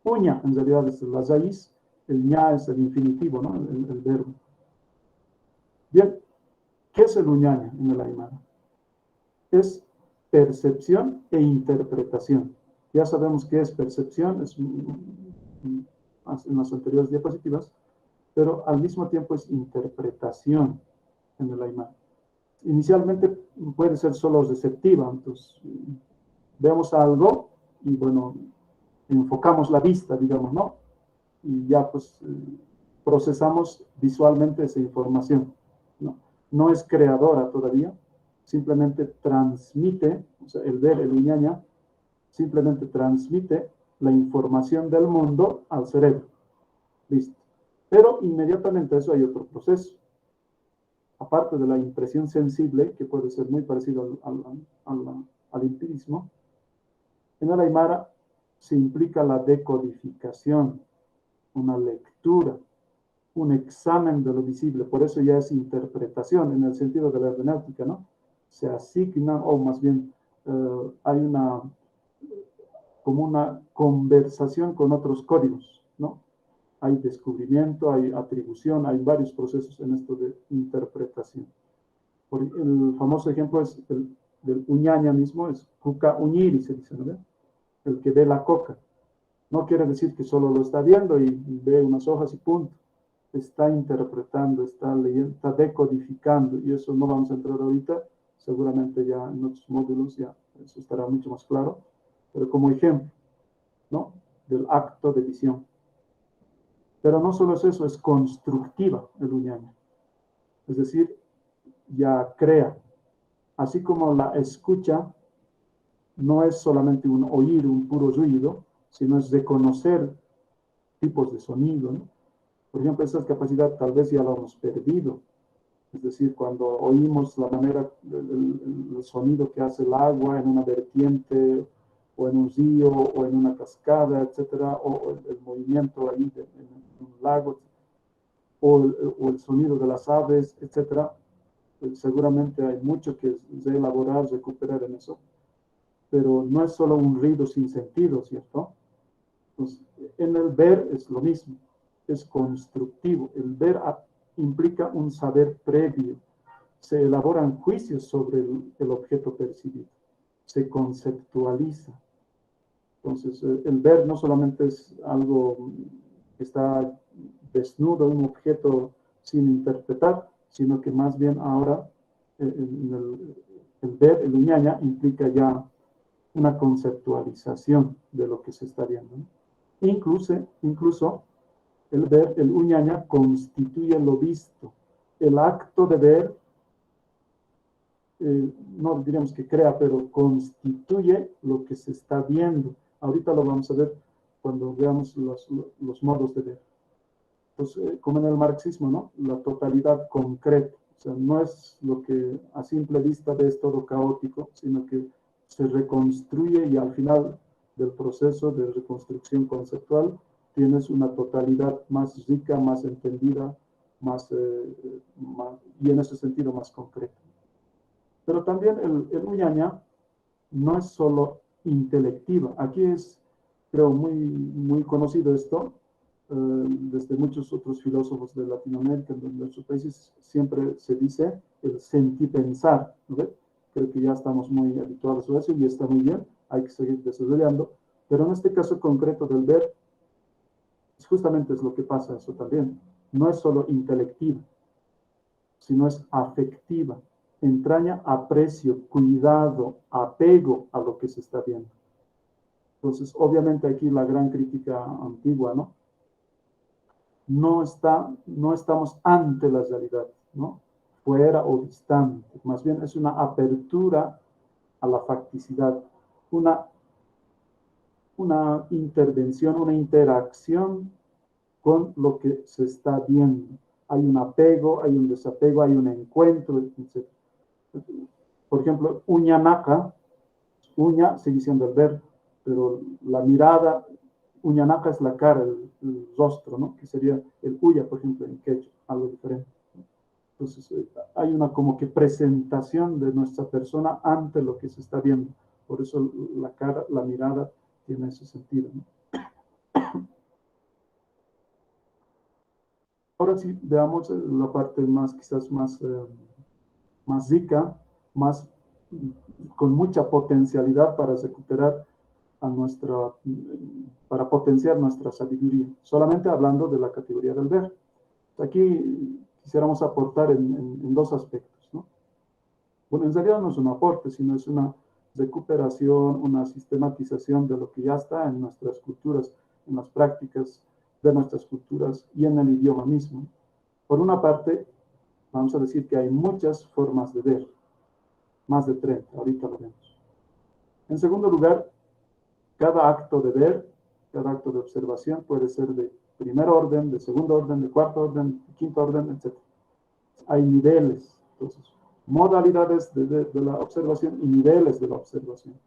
Uña, en realidad, es la raíz, el ña es el infinitivo, ¿no? El verbo. Bien, ¿qué es el uñaña en el Aymara? Es percepción e interpretación. Ya sabemos qué es percepción, en las anteriores diapositivas, pero al mismo tiempo es interpretación en el Aymara. Inicialmente puede ser solo receptiva, entonces vemos algo y bueno, enfocamos la vista, digamos, ¿no? Y ya pues procesamos visualmente esa información, ¿no? No es creadora todavía, simplemente transmite, o sea, el ver, el uñaña, simplemente transmite la información del mundo al cerebro. Listo. Pero inmediatamente a eso hay otro proceso. Aparte de la impresión sensible, que puede ser muy parecido al empirismo, en el Aymara se implica la decodificación, una lectura, un examen de lo visible. Por eso ya es interpretación en el sentido de la hermenéutica, ¿no? Se asigna, o más bien hay como una conversación con otros códigos, ¿no? Hay descubrimiento, hay atribución, hay varios procesos en esto de interpretación. El famoso ejemplo es del uñaña mismo, es cuca uñiri, se dice, ¿no? El que ve la coca. No quiere decir que solo lo está viendo y ve unas hojas y punto. Está interpretando, está leyendo, está decodificando, y eso no vamos a entrar ahorita, seguramente ya en otros módulos ya eso estará mucho más claro, pero como ejemplo, ¿no? Del acto de visión. Pero no solo es eso, es constructiva el uñaña. Es decir, ya crea. Así como la escucha no es solamente un oír, un puro ruido, sino es reconocer tipos de sonido, ¿no? Por ejemplo, esa capacidad tal vez ya la hemos perdido. Es decir, cuando oímos la manera, el sonido que hace el agua en una vertiente, o en un río, o en una cascada, etcétera, o el movimiento ahí en un lago, o el sonido de las aves, etcétera, pues seguramente hay mucho que reelaborar, recuperar en eso, pero no es solo un ruido sin sentido, ¿cierto? Pues en el ver es lo mismo, es constructivo. El ver implica un saber previo. Se elaboran juicios sobre el objeto percibido, se conceptualiza. Entonces, el ver no solamente es algo que está desnudo, un objeto sin interpretar, sino que más bien ahora el ver, el uñaña, implica ya una conceptualización de lo que se está viendo, ¿no? Incluso el ver, el uñaña, constituye lo visto. El acto de ver, no diríamos que crea, pero constituye lo que se está viendo. Ahorita lo vamos a ver cuando veamos los modos de ver. Entonces, como en el marxismo, ¿no? La totalidad concreta. O sea, no es lo que a simple vista ves todo caótico, sino que se reconstruye y al final del proceso de reconstrucción conceptual tienes una totalidad más rica, más entendida, y en ese sentido más concreta. Pero también el uñaña no es solo intelectiva. Aquí es, creo, muy conocido esto, desde muchos otros filósofos de Latinoamérica, en nuestros países siempre se dice el sentipensar, ¿no? Creo que ya estamos muy habituados a eso y está muy bien, hay que seguir desarrollando, pero en este caso concreto del ver, justamente es lo que pasa eso también. No es solo intelectiva, sino es afectiva, entraña aprecio, cuidado, apego a lo que se está viendo. Entonces, obviamente aquí la gran crítica antigua, ¿no? No estamos ante la realidad, ¿no? Fuera o distante, más bien es una apertura a la facticidad, una intervención, una interacción con lo que se está viendo. Hay un apego, hay un desapego, hay un encuentro, etc. Por ejemplo, uñanaca, uña sigue siendo el ver, pero la mirada, uñanaca es la cara, el rostro, ¿no? Que sería el uya, por ejemplo, en quechua, algo diferente. Entonces, hay una como que presentación de nuestra persona ante lo que se está viendo. Por eso la cara, la mirada tiene ese sentido, ¿no? Ahora sí, veamos la parte más, quizás más rica, con mucha potencialidad para recuperar para potenciar nuestra sabiduría. Solamente hablando de la categoría del ver. Aquí quisiéramos aportar en dos aspectos, ¿no? Bueno, en realidad no es un aporte, sino es una recuperación, una sistematización de lo que ya está en nuestras culturas, en las prácticas de nuestras culturas y en el idioma mismo. Por una parte, vamos a decir que hay muchas formas de ver, más de 30, ahorita lo vemos. En segundo lugar, cada acto de ver, cada acto de observación puede ser de primer orden, de segundo orden, de cuarto orden, de quinto orden, etc. Hay niveles, entonces, modalidades de la observación y niveles de la observación.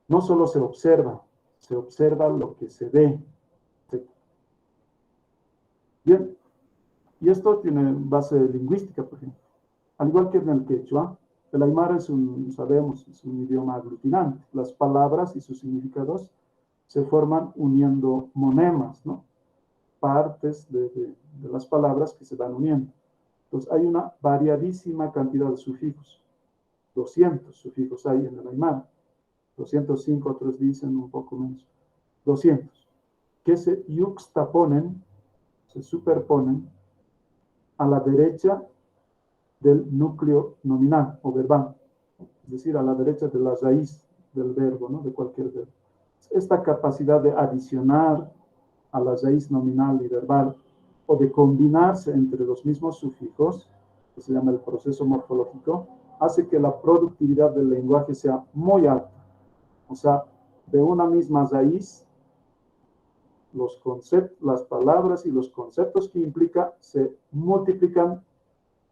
No solo se observa lo que se ve, etc. Bien, y esto tiene base lingüística, por ejemplo. Al igual que en el quechua, el aymara sabemos, es un idioma aglutinante. Las palabras y sus significados se forman uniendo monemas, ¿no? Partes de las palabras que se van uniendo. Entonces, hay una variadísima cantidad de sufijos. 200 sufijos hay en el aymara. 205, otros dicen un poco menos. 200. Que se yuxtaponen, se superponen a la derecha del núcleo nominal o verbal, es decir, a la derecha de la raíz del verbo, ¿no? De cualquier verbo. Esta capacidad de adicionar a la raíz nominal y verbal o de combinarse entre los mismos sufijos, que se llama el proceso morfológico, hace que la productividad del lenguaje sea muy alta. O sea, de una misma raíz, los conceptos, las palabras y los conceptos que implica se multiplican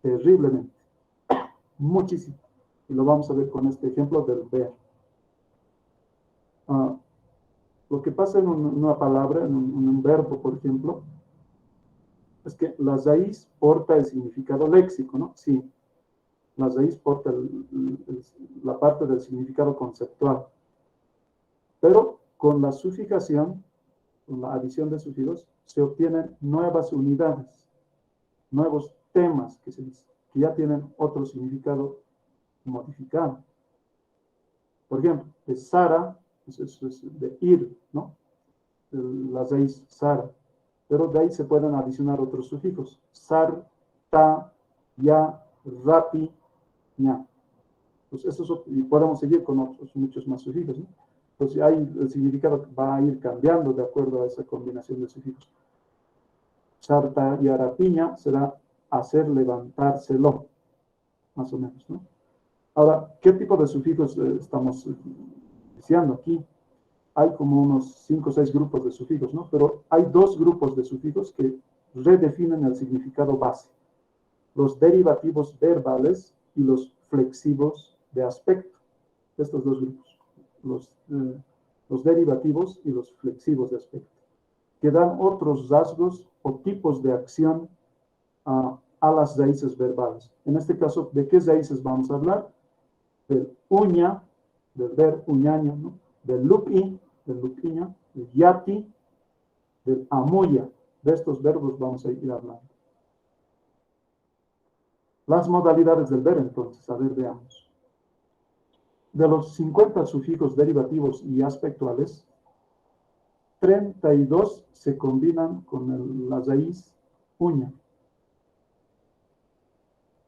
terriblemente, muchísimo. Y lo vamos a ver con este ejemplo del ver. Lo que pasa en una palabra, en un verbo, por ejemplo, es que la raíz porta el significado léxico, ¿no? Sí, la raíz porta la parte del significado conceptual. Pero con la sufijación, con la adición de sufijos, se obtienen nuevas unidades, nuevos temas que ya tienen otro significado modificado. Por ejemplo, Sara, eso es de ir, ¿no? La raíz Sara. Pero de ahí se pueden adicionar otros sufijos. Sar, ta, ya, rapi, ña. Pues y podemos seguir con otros muchos más sufijos, ¿no? Entonces ahí el significado va a ir cambiando de acuerdo a esa combinación de sufijos. Sarta y arapiña será hacer levantárselo, más o menos, ¿no? Ahora, ¿qué tipo de sufijos estamos diciendo aquí? Hay como unos 5 o 6 grupos de sufijos, ¿no? Pero hay 2 grupos de sufijos que redefinen el significado base. Los derivativos verbales y los flexivos de aspecto. Estos 2 grupos. Los derivativos y los flexivos de aspecto. Que dan otros rasgos o tipos de acción a las raíces verbales. En este caso, ¿de qué raíces vamos a hablar? Del uña, del ver uñaño, ¿no? Del lupi, del lupiña, del yati, del amuya. De estos verbos vamos a ir hablando. Las modalidades del ver, entonces, a ver, veamos. De los 50 sufijos derivativos y aspectuales, 32 se combinan con la raíz uña.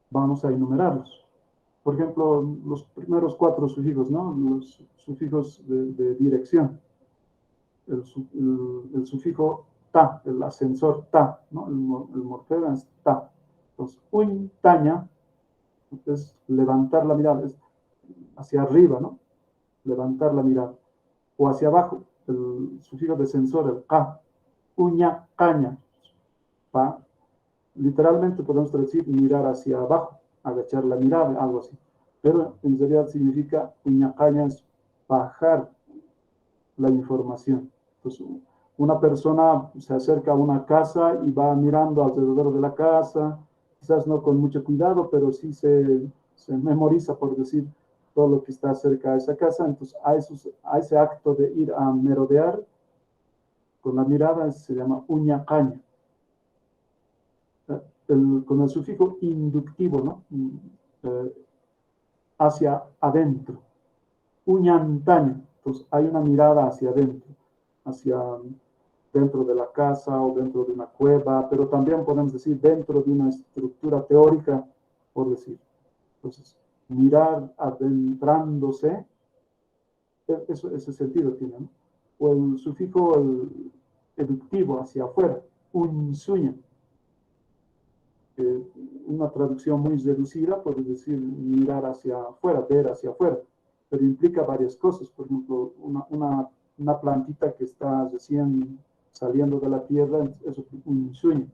Vamos a enumerarlos. Por ejemplo, los primeros 4 sufijos, ¿no? Los sufijos de dirección. El sufijo ta, el ascensor ta, ¿no? El morfema es ta. Entonces, taña es levantar la mirada, es hacia arriba, ¿no? Levantar la mirada. O hacia abajo, el sufijo de sensor, el ka, uña, caña. Pa. Literalmente podemos traducir mirar hacia abajo, agachar la mirada, algo así. Pero en realidad significa uña, caña es bajar la información. Entonces, una persona se acerca a una casa y va mirando alrededor de la casa, quizás no con mucho cuidado, pero sí se memoriza, por decir, todo lo que está cerca de esa casa. Entonces, a ese acto de ir a merodear con la mirada se llama uña caña. Con el sufijo inductivo, ¿no? Hacia adentro. Uñantaña. Entonces, hay una mirada hacia adentro, hacia dentro de la casa o dentro de una cueva, pero también podemos decir dentro de una estructura teórica, por decir. Entonces, mirar adentrándose, ese sentido tiene, ¿no? O el sufijo eductivo, hacia afuera, unsuña. Una traducción muy reducida puede decir mirar hacia afuera, ver hacia afuera, pero implica varias cosas. Por ejemplo, una plantita que está recién saliendo de la tierra, eso es un sueño.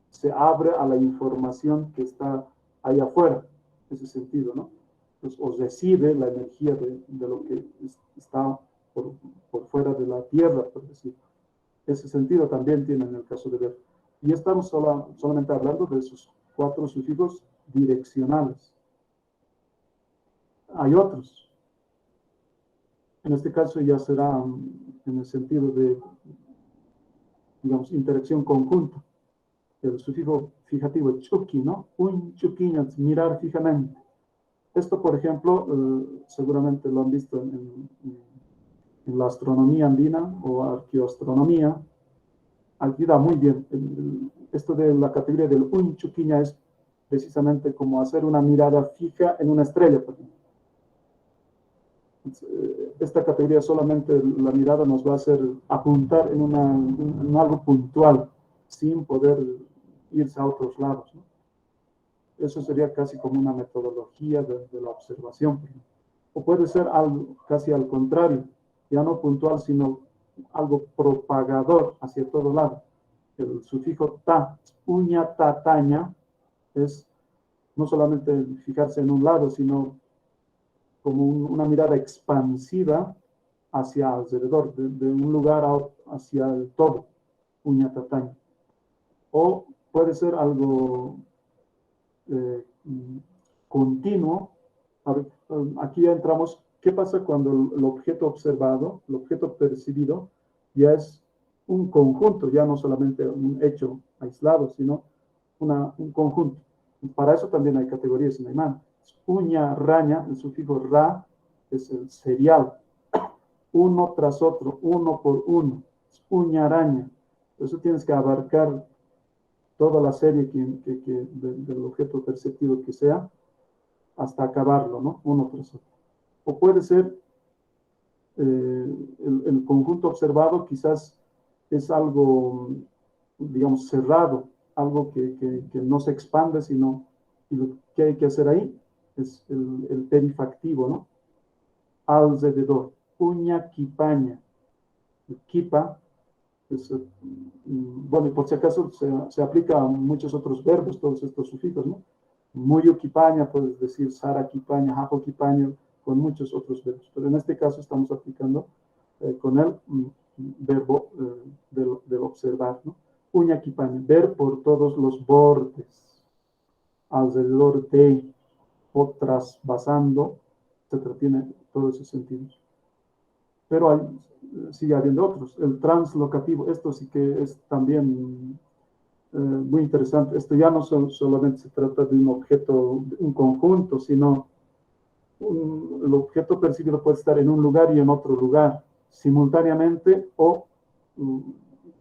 Se abre a la información que está ahí afuera, en ese sentido, ¿no? Entonces, o recibe la energía de lo que está por fuera de la tierra, por decir. Ese sentido también tiene en el caso de ver. Y estamos solamente hablando de esos 4 sufijos direccionales. Hay otros. En este caso ya será en el sentido de, digamos, interacción conjunta. El sufijo fijativo chuki, ¿no? Un chuquiño, mirar fijamente. Esto, por ejemplo, seguramente lo han visto en la astronomía andina o arqueoastronomía. Aquí da muy bien. Esto de la categoría del un chuquiña es precisamente como hacer una mirada fija en una estrella, por ejemplo. Esta categoría solamente la mirada nos va a hacer apuntar en algo puntual, sin poder irse a otros lados, ¿no? Eso sería casi como una metodología de la observación. O puede ser algo casi al contrario, ya no puntual, sino algo propagador hacia todo lado. El sufijo ta, uña, tataña, es no solamente fijarse en un lado, sino como una mirada expansiva hacia alrededor, de un lugar hacia el todo, uña, tataña. O puede ser algo continuo. A ver, aquí ya entramos, ¿qué pasa cuando el objeto observado, el objeto percibido, ya es un conjunto, ya no solamente un hecho aislado, sino un conjunto? Para eso también hay categorías en alemán. Uña, raña, el sufijo ra es el serial, uno tras otro, uno por uno. Uña, araña. Eso tienes que abarcar toda la serie del objeto perceptivo que sea, hasta acabarlo, ¿no? Uno tras otro. O puede ser el conjunto observado quizás es algo, digamos, cerrado, algo que no se expande, sino y lo que hay que hacer ahí es el perifactivo, ¿no? Alrededor. Uña, quipaña. El quipa, bueno, y por si acaso se aplica a muchos otros verbos, todos estos sufijos, ¿no? Muyo quipaña, puedes decir sara quipaña, jajo quipaña, con muchos otros verbos. Pero en este caso estamos aplicando con el verbo del observar, ¿no? Uña quipaña, ver por todos los bordes, alrededor de, o trasvasando, etcétera, tiene todos esos sentidos. Pero sigue habiendo otros. El translocativo, esto sí que es también muy interesante. Esto ya no solamente se trata de un objeto, un conjunto, sino el objeto percibido puede estar en un lugar y en otro lugar, simultáneamente o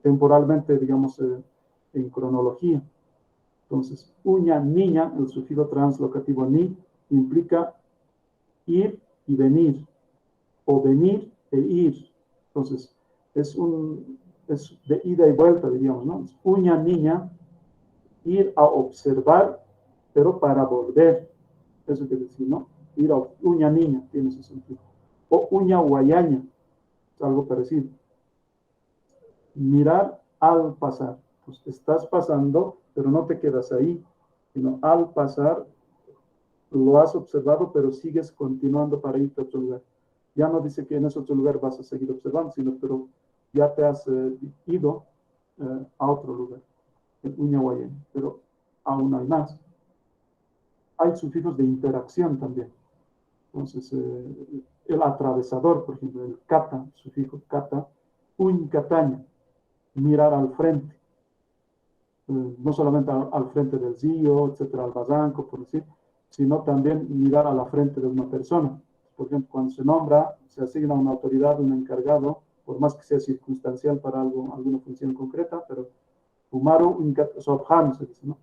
temporalmente, digamos, en cronología. Entonces, uña, niña, el sufijo translocativo ni, implica ir y venir, o venir e ir. Entonces, es de ida y vuelta, diríamos, ¿no? Uña, niña, ir a observar, pero para volver. Eso quiere decir, ¿no? Ir a uña, niña, tiene ese sentido. O uña, guayaña, es algo parecido. Mirar al pasar. Pues estás pasando, pero no te quedas ahí, sino al pasar lo has observado, pero sigues continuando para irte a otro lugar. Ya no dice que en ese otro lugar vas a seguir observando, sino pero ya te has ido a otro lugar, en uña guayaña, pero aún hay más. Hay sufijos de interacción también. Entonces, el atravesador, por ejemplo, el kata, sufijo kata, uñcataña, mirar al frente. No solamente al frente del río, etcétera, al barranco, por decir, sino también mirar a la frente de una persona. Por ejemplo, cuando se nombra, se asigna una autoridad, un encargado, por más que sea circunstancial para alguna función concreta, pero Umaru Sobhan se dice, ¿no?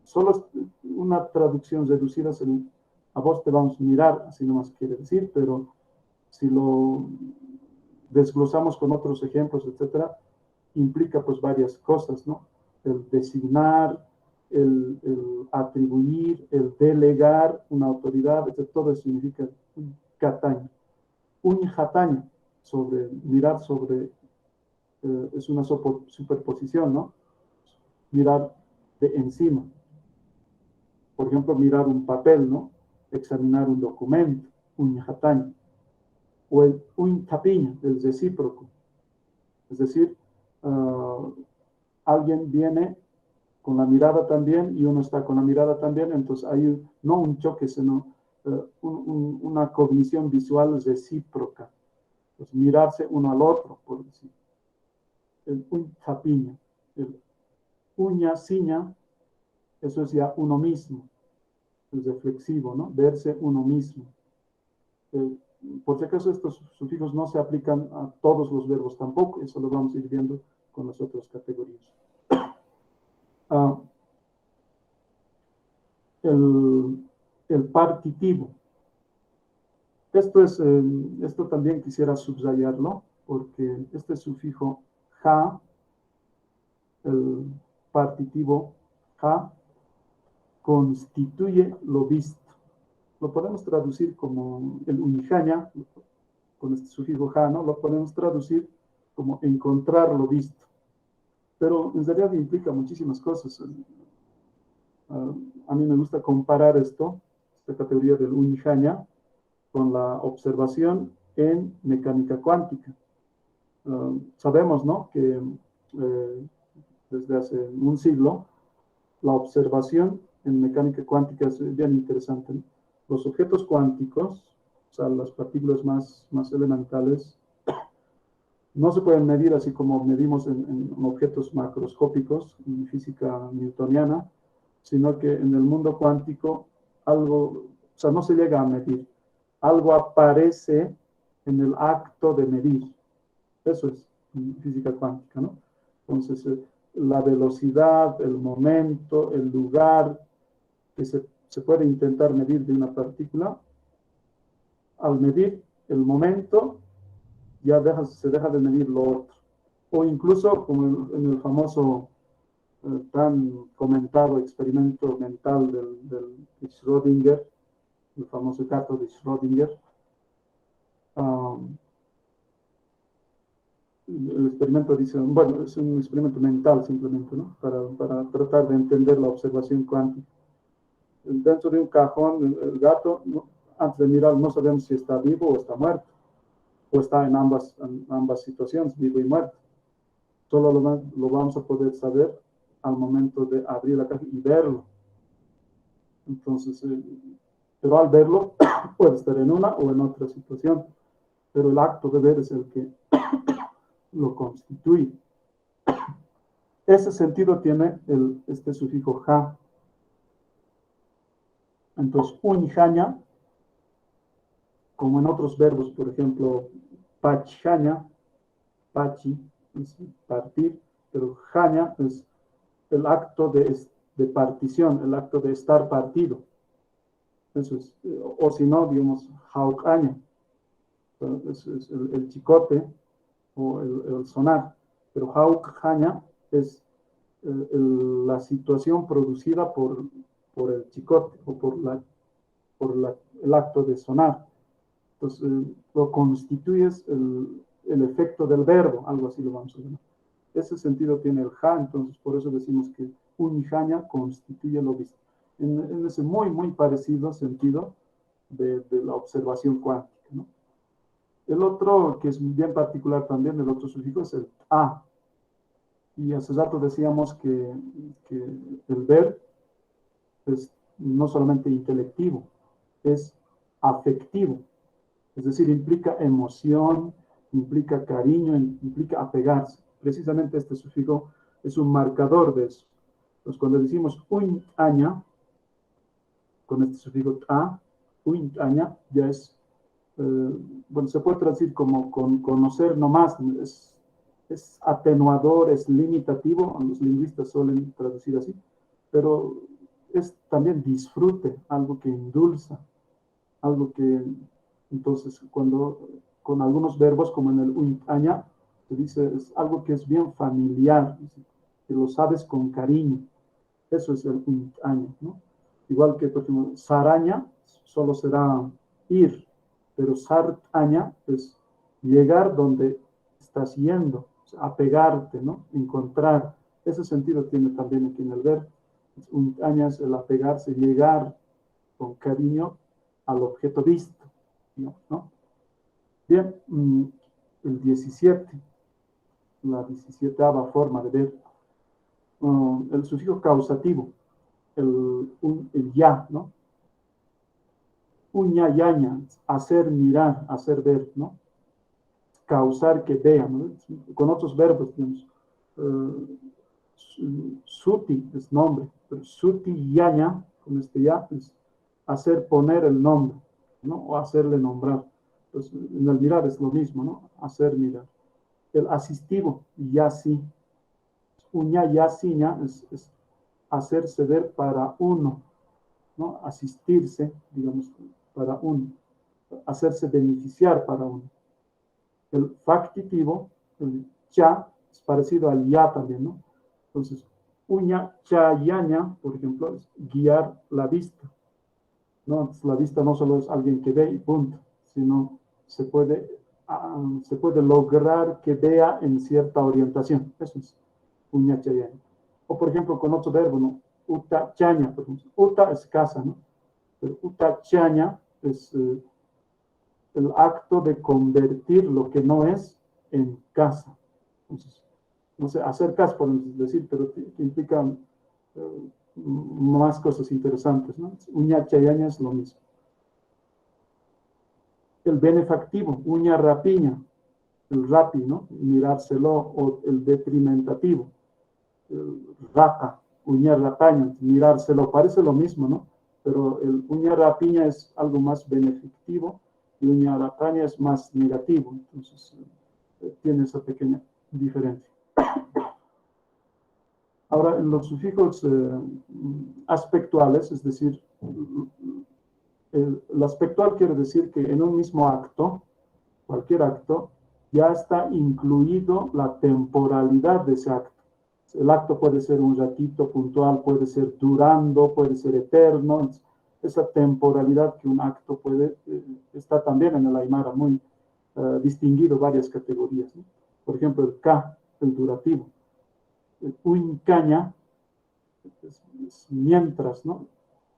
Solo es una traducción reducida, a vos te vamos a mirar, así nomás quiere decir, pero si lo desglosamos con otros ejemplos, etcétera, implica pues varias cosas, ¿no? El designar, el atribuir, el delegar una autoridad, etc. Todo eso significa cataño. Un jataño, mirar sobre, es una superposición, ¿no? Mirar de encima. Por ejemplo, mirar un papel, ¿no? Examinar un documento, un jataño. O el un tapiño, el recíproco. Es decir, alguien viene con la mirada también y uno está con la mirada también, entonces hay no un choque, sino una cognición visual recíproca. Pues mirarse uno al otro, por decir. El un tapiño, el uña, ciña, eso es ya uno mismo, es reflexivo, ¿no? Verse uno mismo. Por si acaso estos sufijos no se aplican a todos los verbos tampoco, eso lo vamos a ir viendo con las otras categorías. El partitivo. Esto también quisiera subrayarlo, porque este sufijo ja, el partitivo ja, constituye lo visto. Lo podemos traducir como el unijaña, con este sufijo ja, ¿no? Lo podemos traducir como encontrar lo visto. Pero en realidad implica muchísimas cosas. A mí me gusta comparar esta categoría del unijaña, con la observación en mecánica cuántica. Sabemos, ¿no?, que desde hace un siglo la observación en mecánica cuántica es bien interesante, ¿no? Los objetos cuánticos, o sea, las partículas más elementales, no se pueden medir así como medimos en objetos macroscópicos, en física newtoniana, sino que en el mundo cuántico algo, o sea, no se llega a medir. Algo aparece en el acto de medir. Eso es física cuántica, ¿no? Entonces, la velocidad, el momento, el lugar que se puede intentar medir de una partícula, al medir el momento, ya se deja de medir lo otro. O incluso, como en el famoso, tan comentado experimento mental de Schrödinger, el famoso gato de Schrödinger, el experimento dice, bueno, es un experimento mental simplemente, ¿no? Para tratar de entender la observación cuántica. Dentro de un cajón, el gato, ¿no?, antes de mirar, no sabemos si está vivo o está muerto, o está en ambas situaciones, vivo y muerto. Solo lo vamos a poder saber al momento de abrir la caja y verlo. Entonces, pero al verlo, puede estar en una o en otra situación, pero el acto de ver es el que lo constituye. Ese sentido tiene este sufijo ja. Entonces, unijaña, como en otros verbos, por ejemplo, pachijaña, pachi es partir, pero jaña es el acto de partición, el acto de estar partido. Eso es, o si no, digamos, jaucaña, es el chicote o el sonar, pero jaucaña es la situación producida por el chicote o por el acto de sonar. Entonces, lo constituye el efecto del verbo, algo así lo vamos a llamar. Ese sentido tiene el ja, entonces por eso decimos que unijaña constituye lo visto. En ese muy, muy parecido sentido de la observación cuántica, ¿no? El otro, que es bien particular también, el otro sufijo es el a. Y hace rato decíamos que el ver es no solamente intelectivo, es afectivo. Es decir, implica emoción, implica cariño, implica apegarse. Precisamente este sufijo es un marcador de eso. Entonces, cuando decimos uñaña, con este sufijo a, uñaña, ya es, bueno, se puede traducir como con conocer nomás, es atenuador, es limitativo, los lingüistas suelen traducir así, pero es también disfrute, algo que endulza, algo que, entonces, cuando con algunos verbos, como en el uñaña, se dice, es algo que es bien familiar, que lo sabes con cariño. Eso es el uñaña, ¿no? Igual que, por ejemplo, saraña solo será ir, pero sartaña es llegar donde estás yendo, o sea, apegarte, ¿no? Encontrar. Ese sentido tiene también aquí en el verbo. Uñaña es el apegarse, llegar con cariño al objeto visto, ¿no? Bien, el 17, la 17ª forma de ver, el sufijo causativo, el ya, ¿no? Uñayaña, hacer mirar, hacer ver, ¿no? Causar que vean, ¿no? Con otros verbos, digamos, suti es nombre, pero suti yaña, con este ya, es hacer poner el nombre, ¿no? O hacerle nombrar. Entonces, en el mirar es lo mismo, ¿no? Hacer mirar. El asistivo, ya sí. Uña ya siña es hacerse ver para uno, ¿no? Asistirse, digamos, para uno. Hacerse beneficiar para uno. El factitivo, el cha, es parecido al ya también, ¿no? Entonces, uña chayaña, por ejemplo, es guiar la vista, ¿no? Entonces, la vista no solo es alguien que ve y punto, sino se puede lograr que vea en cierta orientación. Eso es uña chayaña. O, por ejemplo, con otro verbo, ¿no? Uta chaña, por ejemplo. Uta es casa, ¿no? Pero uta chaña es el acto de convertir lo que no es en casa. Entonces, no sé, hacer casa podemos decir, pero que implica más cosas interesantes, ¿no? Uña chayaña es lo mismo. El benefactivo, uña rapiña, el rapi, ¿no? Mirárselo, o el detrimentativo, el rapa, uña rapaña, mirárselo, parece lo mismo, ¿no? Pero el uña rapiña es algo más benefactivo y uña rapaña es más negativo, entonces tiene esa pequeña diferencia. Ahora, en los sufijos aspectuales, es decir, el aspectual quiere decir que en un mismo acto, cualquier acto, ya está incluido la temporalidad de ese acto. El acto puede ser un ratito puntual, puede ser durando, puede ser eterno. Esa temporalidad que un acto puede, está también en el Aymara muy distinguido varias categorías, ¿no? Por ejemplo, el ka, el durativo. El uincaña es mientras, ¿no?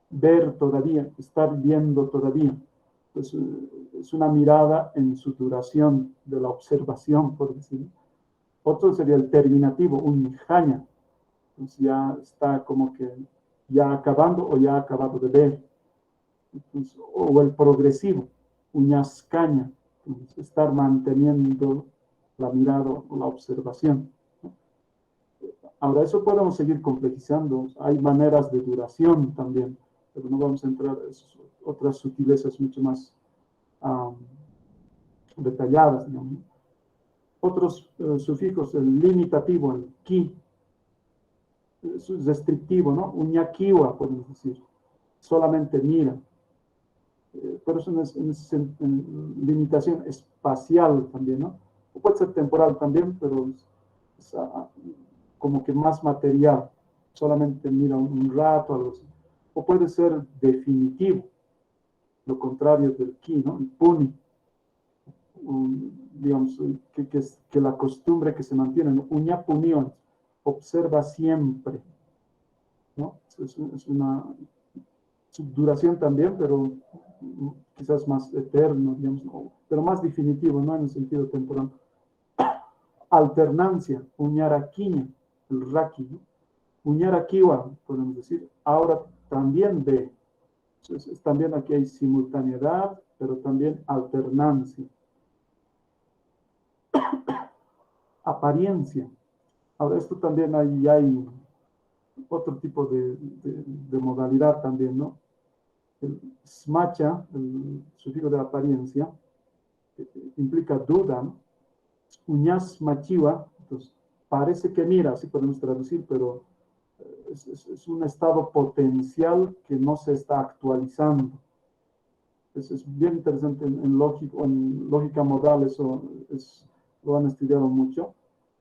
Ver todavía, estar viendo todavía. Pues, es una mirada en su duración de la observación, por decirlo. Otro sería el terminativo, un jaña. Entonces ya está como que ya acabando o ya ha acabado de ver. Entonces, o el progresivo, uñascaña. Entonces, estar manteniendo la mirada o la observación. Ahora, eso podemos seguir complejizando. Hay maneras de duración también, pero no vamos a entrar en otras sutilezas mucho más detalladas, digamos. Otros sufijos, el limitativo, el ki, es restrictivo, ¿no? Uñaquiwa, podemos decir. Solamente mira. Pero es una limitación espacial también, ¿no? O puede ser temporal también, pero es como que más material. Solamente mira un rato, algo así. O puede ser definitivo, lo contrario del ki, ¿no? El puni. Digamos, que la costumbre que se mantiene, ¿no? Uña punión, observa siempre, ¿no? Es una duración también, pero quizás más eterno, digamos, ¿no? Pero más definitivo, ¿no? En el sentido temporal. Alternancia, uñaraquiña, el raki, ¿no? Uñaraquiwa, podemos decir, ahora también ve. Entonces, también aquí hay simultaneidad, pero también alternancia. Apariencia. Ahora, esto también hay otro tipo de modalidad también, ¿no? El smacha, el sufijo de apariencia, implica duda, ¿no? Uñas machiva, entonces parece que mira, así podemos traducir, pero es un estado potencial que no se está actualizando. Es bien interesante en lógica modal, eso lo han estudiado mucho.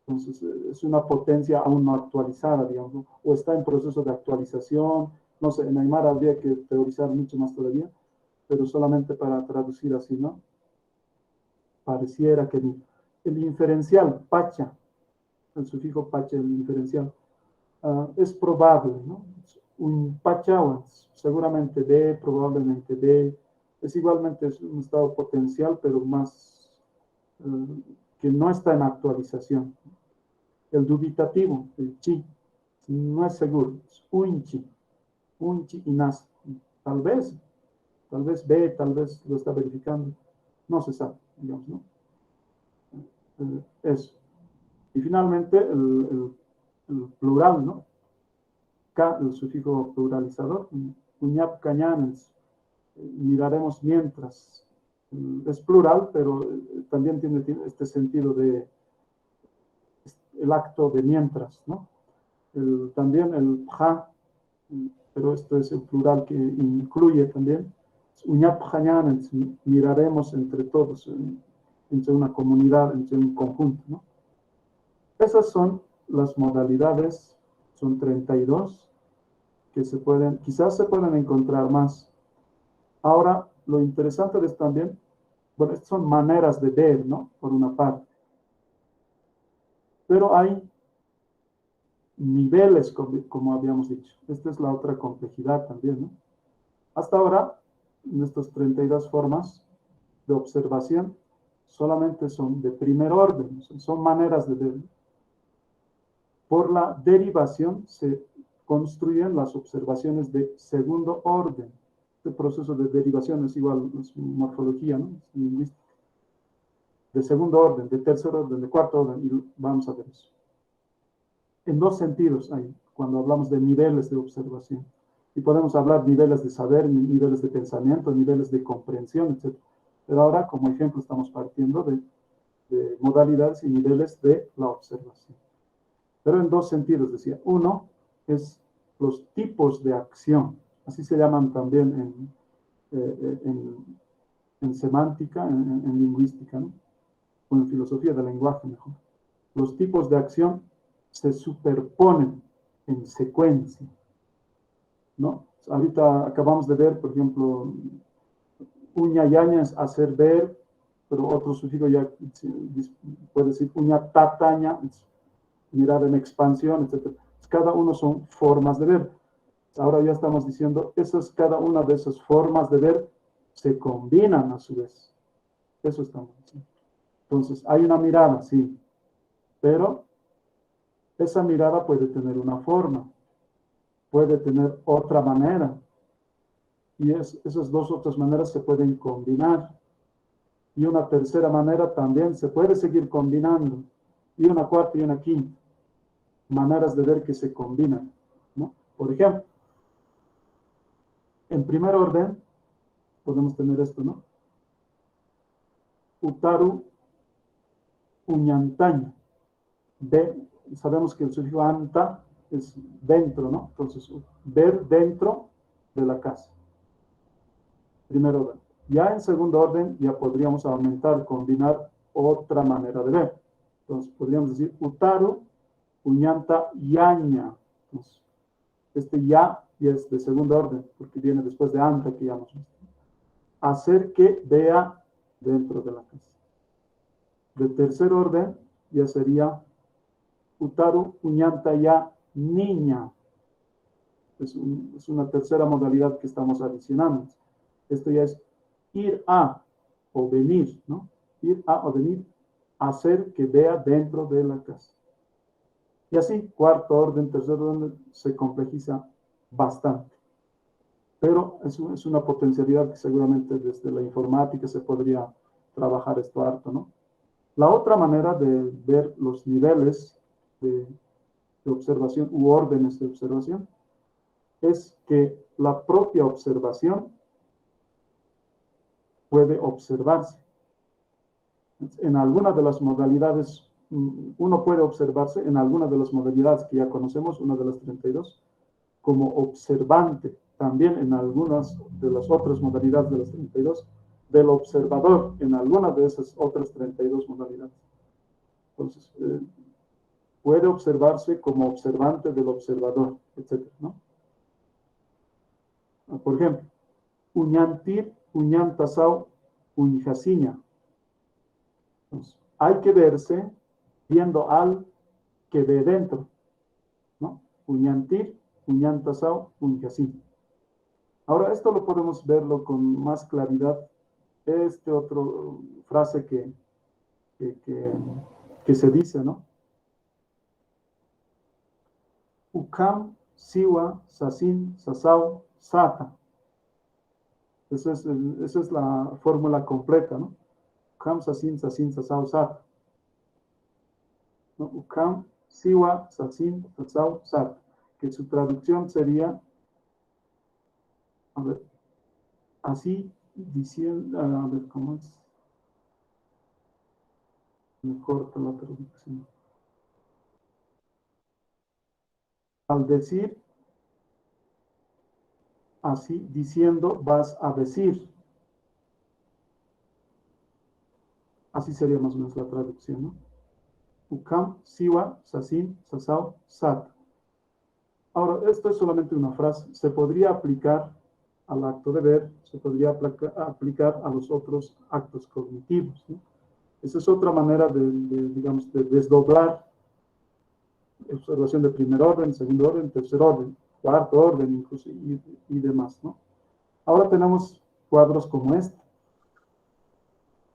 Entonces, es una potencia aún no actualizada, digamos, ¿no? O está en proceso de actualización. No sé, en Aymara habría que teorizar mucho más todavía, pero solamente para traducir así, ¿no? Pareciera que el inferencial, pacha, el sufijo pacha, el inferencial, es probable, ¿no? Un pacha, seguramente B, probablemente B, igualmente es un estado potencial, pero más que no está en actualización. El dubitativo, el chi, no es seguro, es un chi y nace. Tal vez B, tal vez lo está verificando, no se sabe, digamos, ¿no? Eso. Y finalmente el plural, ¿no? K, el sufijo pluralizador, uñap cañanes, miraremos mientras. Es plural, pero también tiene este sentido de el acto de mientras, ¿no? También el ja, pero esto es el plural que incluye también. Uñap cañanes, miraremos entre todos, entre una comunidad, entre un conjunto, ¿no? Esas son las modalidades, son 32, que quizás se pueden encontrar más. Ahora, lo interesante es también, bueno, estas son maneras de ver, ¿no? Por una parte. Pero hay niveles, como habíamos dicho. Esta es la otra complejidad también, ¿no? Hasta ahora, en estas 32 formas de observación, solamente son de primer orden, son maneras de ver. Por la derivación se construyen las observaciones de segundo orden. Este proceso de derivación es igual, es morfología, ¿no? Es lingüística. De segundo orden, de tercer orden, de cuarto orden, y vamos a ver eso. En dos sentidos hay, cuando hablamos de niveles de observación. Y podemos hablar de niveles de saber, niveles de pensamiento, niveles de comprensión, etc. Pero ahora, como ejemplo, estamos partiendo de modalidades y niveles de la observación. Pero en dos sentidos, decía. Uno es los tipos de acción. Así se llaman también en semántica, en lingüística, ¿no? O en filosofía del lenguaje, mejor. Los tipos de acción se superponen en secuencia, ¿no? Ahorita acabamos de ver, por ejemplo, uña yaña es hacer ver, pero otro sufijo ya puede decir uña tataña, mirar en expansión, etc. Cada uno son formas de ver. Ahora ya estamos diciendo, cada una de esas formas de ver se combinan a su vez. Eso estamos diciendo. Entonces, hay una mirada, sí, pero esa mirada puede tener una forma, puede tener otra manera, y esas dos otras maneras se pueden combinar. Y una tercera manera también se puede seguir combinando, y una cuarta y una quinta. Maneras de ver que se combinan, ¿no? Por ejemplo, en primer orden, podemos tener esto, ¿no? Utaru uñantaña. Sabemos que el sufijo anta es dentro, ¿no? Entonces, ver dentro de la casa. Primer orden. Ya en segundo orden, ya podríamos aumentar, combinar otra manera de ver. Entonces, podríamos decir utaru uñanta yaña. Entonces, este ya es de segundo orden, porque viene después de anta, que ya hemos visto. Hacer que vea dentro de la casa. De tercer orden, ya sería utaru uñanta ya niña. Es una tercera modalidad que estamos adicionando. Esto ya es ir a o venir, ¿no? Ir a o venir, hacer que vea dentro de la casa. Y así, cuarto orden, tercer orden, se complejiza bastante. Pero es una potencialidad que seguramente desde la informática se podría trabajar esto harto, ¿no? La otra manera de ver los niveles de observación u órdenes de observación es que la propia observación puede observarse. En alguna de las modalidades, uno puede observarse en alguna de las modalidades que ya conocemos, una de las 32, como observante, también en algunas de las otras modalidades de las 32, del observador en alguna de esas otras 32 modalidades. Entonces, puede observarse como observante del observador, etc., ¿no? Por ejemplo, uñantir, uñantasau, uñjasiña. Entonces, hay que verse viendo al que ve dentro, ¿no? Uñantir, uñantasau, uñjasiña. Ahora, esto lo podemos verlo con más claridad. Este otro frase que se dice, ¿no? Ukam, siwa, sasin, sasau, sata. Esa es la fórmula completa, ¿no? Ukam, sasin, sasin, sasau, sata. ¿No? Ukam, siwa, sasin, sasau, sata. Que su traducción sería, a ver, así diciendo, a ver, ¿cómo es? Me corta la traducción. Al decir, así diciendo, vas a decir. Así sería más o menos la traducción, ¿no? Ukam, siwa, sasin, sasau, sat. Ahora, esto es solamente una frase. Se podría aplicar al acto de ver, se podría aplicar a los otros actos cognitivos, ¿no? Esa es otra manera digamos, de desdoblar observación de primer orden, segundo orden, tercer orden, cuarto orden, incluso, y demás, ¿no? Ahora tenemos cuadros como este.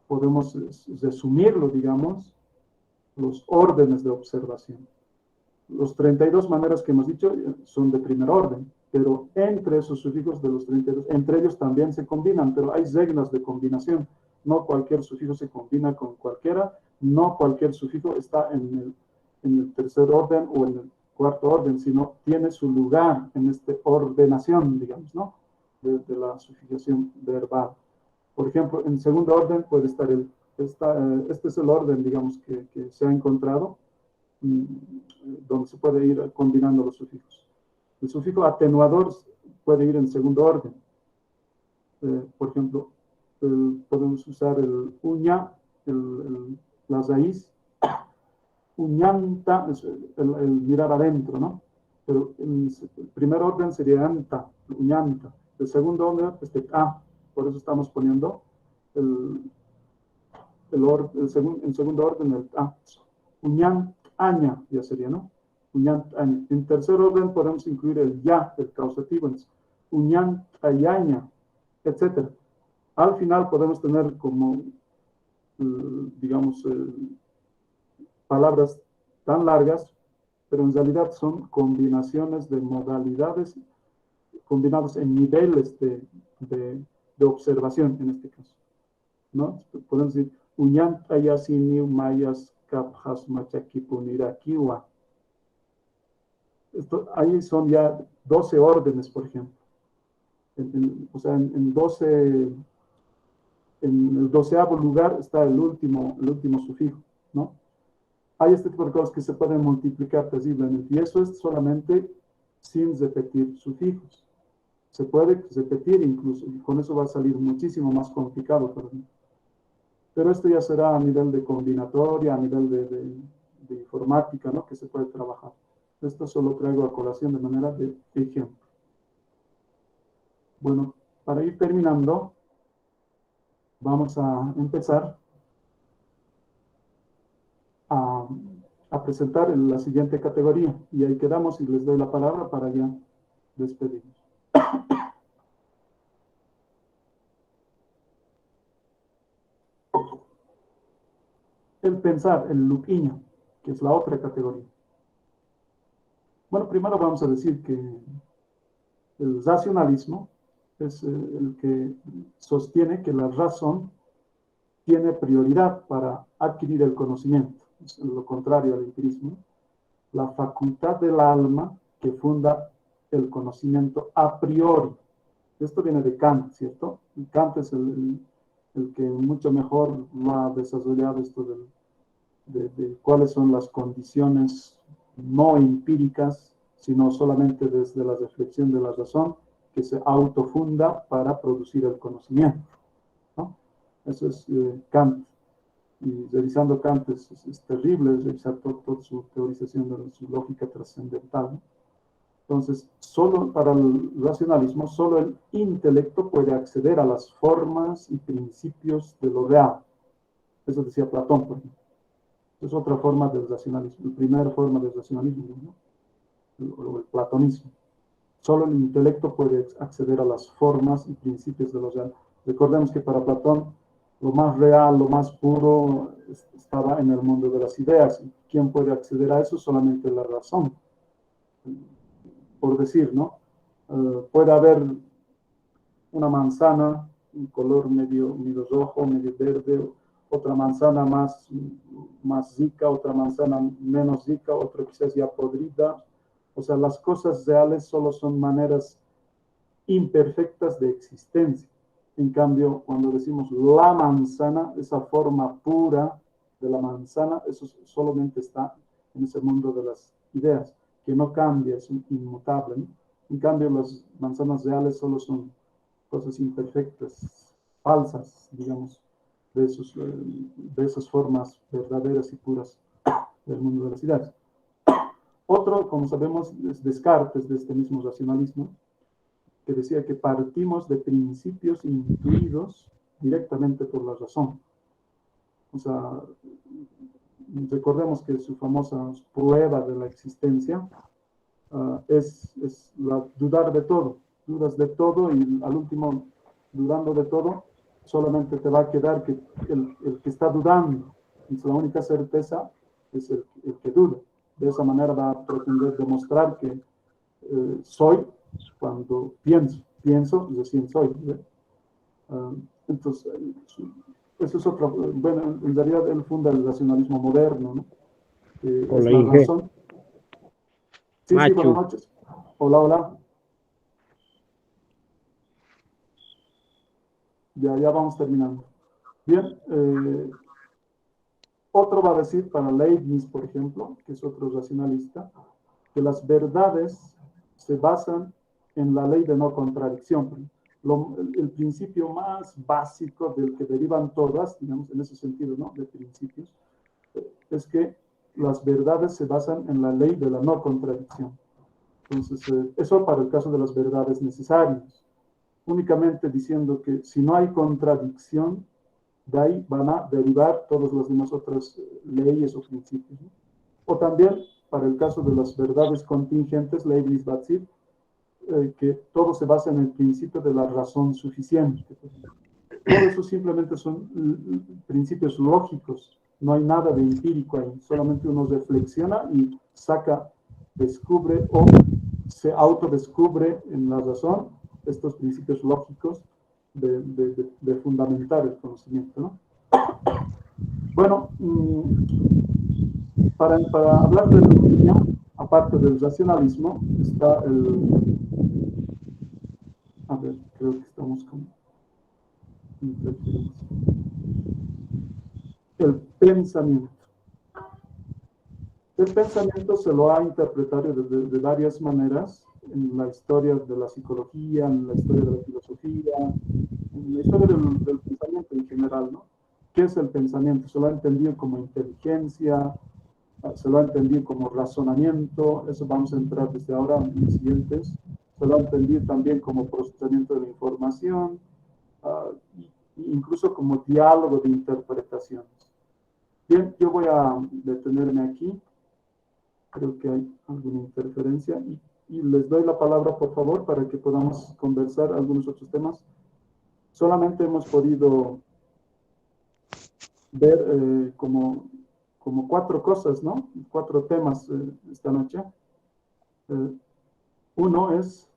Podemos resumirlo, digamos, los órdenes de observación. Los 32 maneras que hemos dicho son de primer orden, pero entre esos sufijos de los 32, entre ellos también se combinan, pero hay reglas de combinación. No cualquier sufijo se combina con cualquiera, no cualquier sufijo está en el tercer orden o en el cuarto orden, sino tiene su lugar en esta ordenación, digamos, ¿no? De la sufijación verbal. Por ejemplo, en segundo orden puede estar este es el orden, digamos, que se ha encontrado, donde se puede ir combinando los sufijos. El sufijo atenuador puede ir en segundo orden. Por ejemplo, podemos usar el uña, la raíz. Uñanta, es el mirar adentro, ¿no? Pero el primer orden sería anta, uñanta. El segundo orden es por eso estamos poniendo en segundo orden el a. Uñan, aña, ya sería, ¿no? Uñan, aña. En tercer orden podemos incluir el ya, el causativo. Uñan, ayaña, etc. Al final podemos tener como, digamos, palabras tan largas, pero en realidad son combinaciones de modalidades combinados en niveles de observación, en este caso, ¿no? Podemos decir, uñan ayasini mayas kapjas machakipunirakiwa. Ahí son ya 12 órdenes, por ejemplo. O sea, en el 12º lugar está el último sufijo, ¿no? Hay este tipo de cosas que se pueden multiplicar terriblemente, y eso es solamente sin repetir sufijos. Se puede repetir incluso, y con eso va a salir muchísimo más complicado para mí. Pero esto ya será a nivel de combinatoria, a nivel de informática, ¿no? Que se puede trabajar. Esto solo traigo a colación de manera de ejemplo. Bueno, para ir terminando, vamos a empezar a presentar la siguiente categoría. Y ahí quedamos y les doy la palabra para ya despedirnos. El pensar, el luquiño, que es la otra categoría. Bueno, primero vamos a decir que el racionalismo es el que sostiene que la razón tiene prioridad para adquirir el conocimiento. Es lo contrario al empirismo. La facultad del alma que funda el conocimiento a priori. Esto viene de Kant, ¿cierto? Y Kant es el que mucho mejor lo ha desarrollado esto de cuáles son las condiciones no empíricas, sino solamente desde la reflexión de la razón, que se autofunda para producir el conocimiento, ¿no? Eso es Kant. Y revisando Kant es terrible revisar toda su teorización de su lógica trascendental, ¿no? Entonces, solo para el racionalismo, solo el intelecto puede acceder a las formas y principios de lo real. Eso decía Platón, por ejemplo. Es otra forma del racionalismo, la primera forma del racionalismo, ¿no? El platonismo. Solo el intelecto puede acceder a las formas y principios de lo real. Recordemos que para Platón lo más real, lo más puro estaba en el mundo de las ideas. ¿Quién puede acceder a eso? Solamente la razón. Por decir, ¿no? Puede haber una manzana, un color medio rojo, medio verde, otra manzana más rica, otra manzana menos rica, otra quizás ya podrida. O sea, las cosas reales solo son maneras imperfectas de existencia. En cambio, cuando decimos la manzana, esa forma pura de la manzana, eso solamente está en ese mundo de las ideas, que no cambia, es inmutable, ¿no? En cambio, las manzanas reales solo son cosas imperfectas, falsas, digamos, de esas formas verdaderas y puras del mundo de las ideas. Otro, como sabemos, es Descartes, de este mismo racionalismo, que decía que partimos de principios intuidos directamente por la razón. O sea, recordemos que su famosa prueba de la existencia es dudar de todo. Dudas de todo y al último, dudando de todo, solamente te va a quedar que el que está dudando. Y la única certeza es el que duda. De esa manera va a pretender demostrar que soy cuando pienso, recién soy. Entonces, eso es otro. Bueno, en realidad él funda el racionalismo moderno, ¿no? Hola, es la Inge. razón. Sí, Machu. buenas noches. Hola. Ya vamos terminando. Bien, otro va a decir para Leibniz, por ejemplo, que es otro racionalista, que las verdades se basan en la ley de no contradicción. El principio más básico del que derivan todas, digamos, en ese sentido, ¿no?, de principios, es que las verdades se basan en la ley de la no contradicción. Entonces, eso para el caso de las verdades necesarias. Únicamente diciendo que si no hay contradicción, de ahí van a derivar todas las demás otras leyes o principios, ¿no? O también, para el caso de las verdades contingentes, Leibniz va a decir que todo se basa en el principio de la razón suficiente. Todo eso simplemente son principios lógicos, no hay nada de empírico ahí, solamente uno reflexiona y descubre o se autodescubre en la razón estos principios lógicos de fundamentar el conocimiento, ¿no? Bueno, para hablar de economía, aparte del racionalismo, está a ver, creo que estamos con el pensamiento. El pensamiento se lo ha interpretado de varias maneras en la historia de la psicología, en la historia de la filosofía, en la historia del pensamiento en general, ¿no? ¿Qué es el pensamiento? Se lo ha entendido como inteligencia, se lo ha entendido como razonamiento, eso vamos a entrar desde ahora en los siguientes. Se lo ha entendido también como procesamiento de la información, incluso como diálogo de interpretaciones. Bien, yo voy a detenerme aquí. Creo que hay alguna interferencia y les doy la palabra, por favor, para que podamos conversar algunos otros temas. Solamente hemos podido ver como 4 cosas, ¿no? 4 temas esta noche. Uno es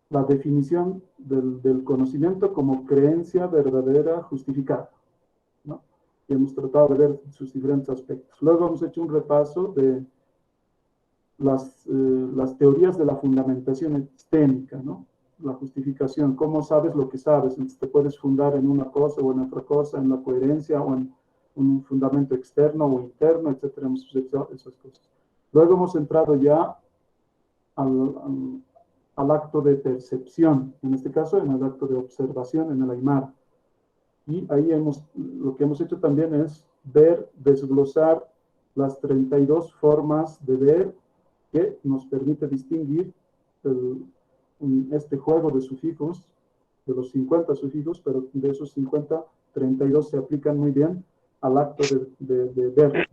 la definición del conocimiento como creencia verdadera justificada, ¿no? Y hemos tratado de ver sus diferentes aspectos. Luego hemos hecho un repaso de las teorías de la fundamentación epistémica, ¿no? La justificación, cómo sabes lo que sabes. Entonces te puedes fundar en una cosa o en otra cosa, en la coherencia o en un fundamento externo o interno, etcétera. Hemos hecho esas cosas. Luego hemos entrado ya al acto de percepción, en este caso en el acto de observación en el Aymara. Y ahí lo que hemos hecho también es ver, desglosar las 32 formas de ver que nos permite distinguir este juego de sufijos, de los 50 sufijos, pero de esos 50, 32 se aplican muy bien al acto de ver,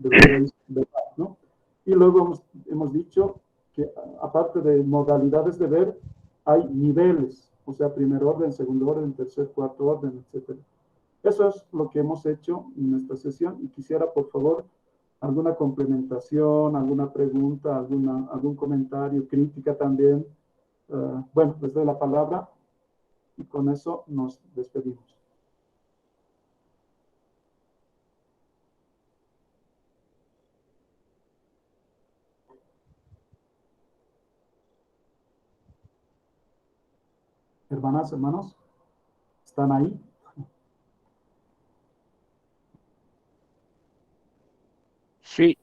¿no? Y luego hemos dicho que aparte de modalidades de ver, hay niveles, o sea, primer orden, segundo orden, tercer, cuarto orden, etc. Eso es lo que hemos hecho en esta sesión y quisiera, por favor, alguna complementación, alguna pregunta, algún comentario, crítica también. Bueno, les doy la palabra y con eso nos despedimos. Hermanas, hermanos, ¿están ahí? Sí.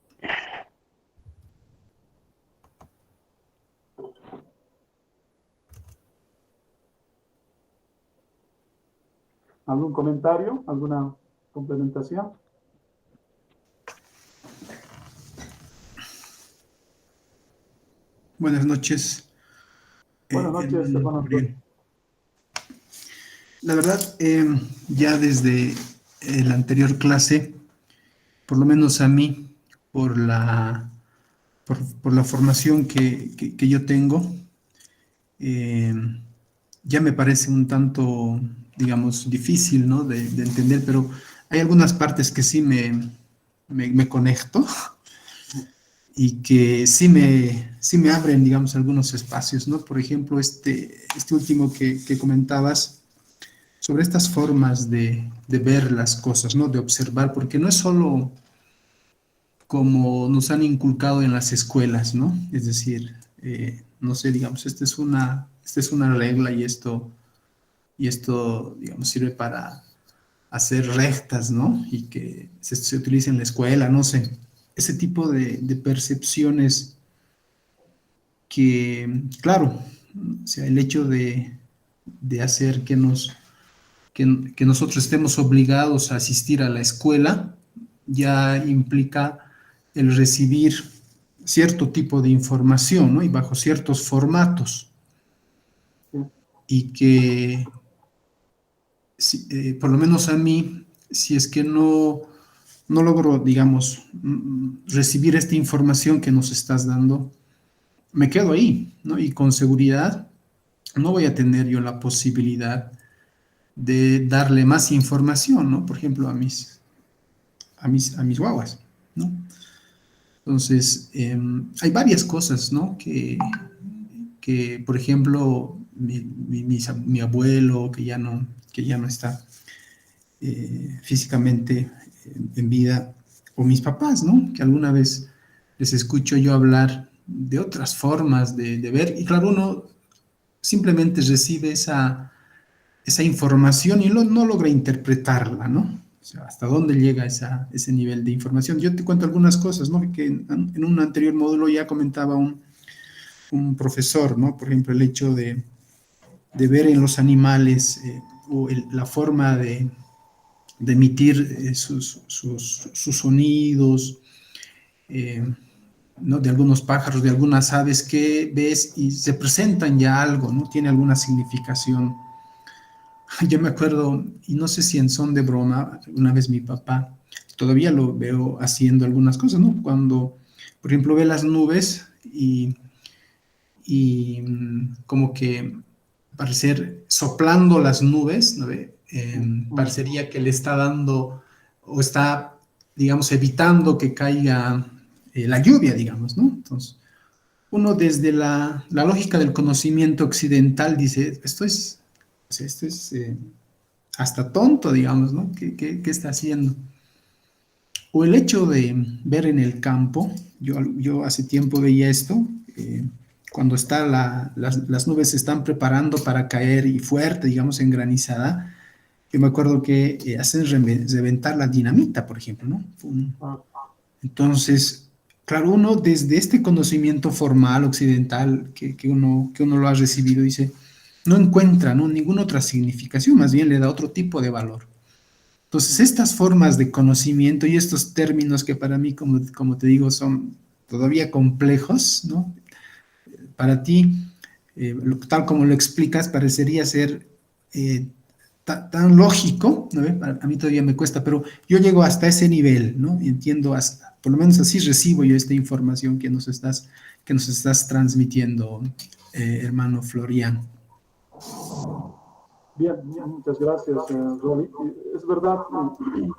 ¿Algún comentario? ¿Alguna complementación? Buenas noches. Buenas noches, hermano. La verdad, ya desde la anterior clase, por lo menos a mí, por la formación que yo tengo, ya me parece un tanto, digamos, difícil, ¿no? de entender, pero hay algunas partes que sí me conecto y que sí me abren, digamos, algunos espacios, ¿no? Por ejemplo, este último que comentabas sobre estas formas de ver las cosas, ¿no? De observar, porque no es solo como nos han inculcado en las escuelas, ¿no? Es decir, no sé, digamos, esta es una regla y esto, digamos, sirve para hacer rectas, ¿no? Y que se utiliza en la escuela, no sé. Ese tipo de percepciones que, claro, o sea, el hecho de hacer que nosotros estemos obligados a asistir a la escuela ya implica el recibir cierto tipo de información, ¿no? Y bajo ciertos formatos. Y que, por lo menos a mí, si es que no logro, digamos, recibir esta información que nos estás dando, me quedo ahí, ¿no? Y con seguridad no voy a tener yo la posibilidad de darle más información, ¿no? Por ejemplo, a mis guaguas, ¿no? Entonces, hay varias cosas, ¿no? Que por ejemplo, mi abuelo, que ya no está físicamente en vida, o mis papás, ¿no? Que alguna vez les escucho yo hablar de otras formas de ver, y claro, uno simplemente recibe esa información y no logra interpretarla, ¿no? O sea, hasta dónde llega ese nivel de información. Yo te cuento algunas cosas, ¿no? Que en un anterior módulo ya comentaba un profesor, ¿no? Por ejemplo, el hecho de ver en los animales o la forma de emitir sus sonidos, ¿no? De algunos pájaros, de algunas aves que ves y se presentan ya algo, ¿no? Tiene alguna significación. Yo me acuerdo, y no sé si en son de broma, una vez mi papá, todavía lo veo haciendo algunas cosas, ¿no? Cuando, por ejemplo, ve las nubes y como que parecer soplando las nubes, ¿no? Parecería que le está dando o está, digamos, evitando que caiga la lluvia, digamos, ¿no? Entonces, uno desde la lógica del conocimiento occidental dice, esto es hasta tonto, digamos, ¿no? ¿Qué está haciendo? O el hecho de ver en el campo, yo hace tiempo veía esto, cuando las nubes se están preparando para caer y fuerte, digamos, en granizada, yo me acuerdo que hacen reventar la dinamita, por ejemplo, ¿no? Entonces, claro, uno desde este conocimiento formal occidental que uno lo ha recibido, dice, no encuentra, ¿no?, ninguna otra significación, más bien le da otro tipo de valor. Entonces, estas formas de conocimiento y estos términos que para mí, como te digo, son todavía complejos, ¿no? Para ti, tal como lo explicas, parecería ser tan lógico, ¿no? A mí todavía me cuesta, pero yo llego hasta ese nivel, ¿no? Y entiendo hasta, por lo menos así recibo yo esta información que nos estás transmitiendo, hermano Florian. Bien, muchas gracias, Rolly. Es verdad,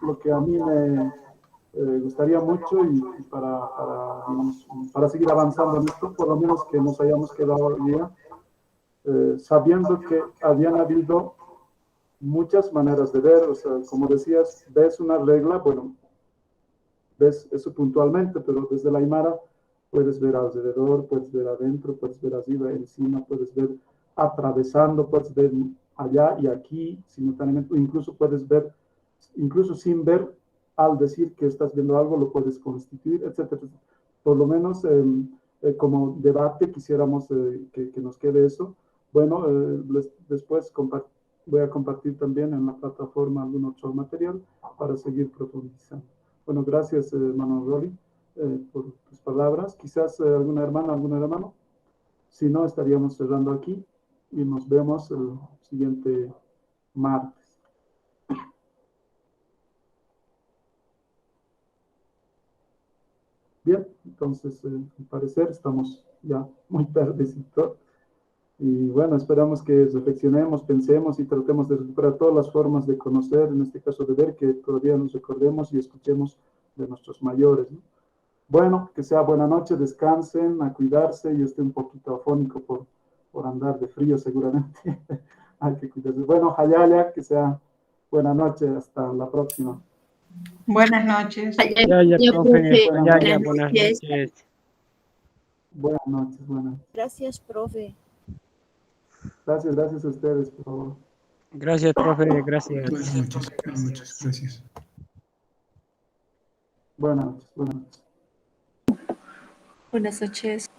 lo que a mí me gustaría mucho y digamos, para seguir avanzando en esto, por lo menos que nos hayamos quedado hoy día, sabiendo que habían habido muchas maneras de ver, o sea, como decías, ves una regla, bueno, ves eso puntualmente, pero desde la Aymara puedes ver alrededor, puedes ver adentro, puedes ver arriba, encima, puedes ver atravesando, puedes ver allá y aquí simultáneamente, incluso puedes ver, incluso sin ver, al decir que estás viendo algo, lo puedes constituir, etcétera. Por lo menos como debate quisiéramos que nos quede eso. Bueno, después voy a compartir también en la plataforma algún otro material para seguir profundizando. Bueno, gracias, hermano Rolly, por tus palabras. Quizás alguna hermana, algún hermano. Si no, estaríamos cerrando aquí y nos vemos el siguiente martes. Bien, entonces, al parecer estamos ya muy tardecito. Y bueno, esperamos que reflexionemos, pensemos y tratemos de recuperar todas las formas de conocer, en este caso de ver, que todavía nos recordemos y escuchemos de nuestros mayores, ¿no? Bueno, que sea buena noche, descansen, a cuidarse. Yo estoy un poquito afónico por andar de frío seguramente. Hay que cuidarse. Bueno, Hayaya, que sea buena noche, hasta la próxima. Buenas noches. Ya, profe. Ya, buenas noches. noches. Buenas noches, buenas. Gracias, profe. Gracias a ustedes, por favor. Gracias, profe. Gracias. Buenas noches, gracias. Buenas noches, buenas noches. Buenas noches.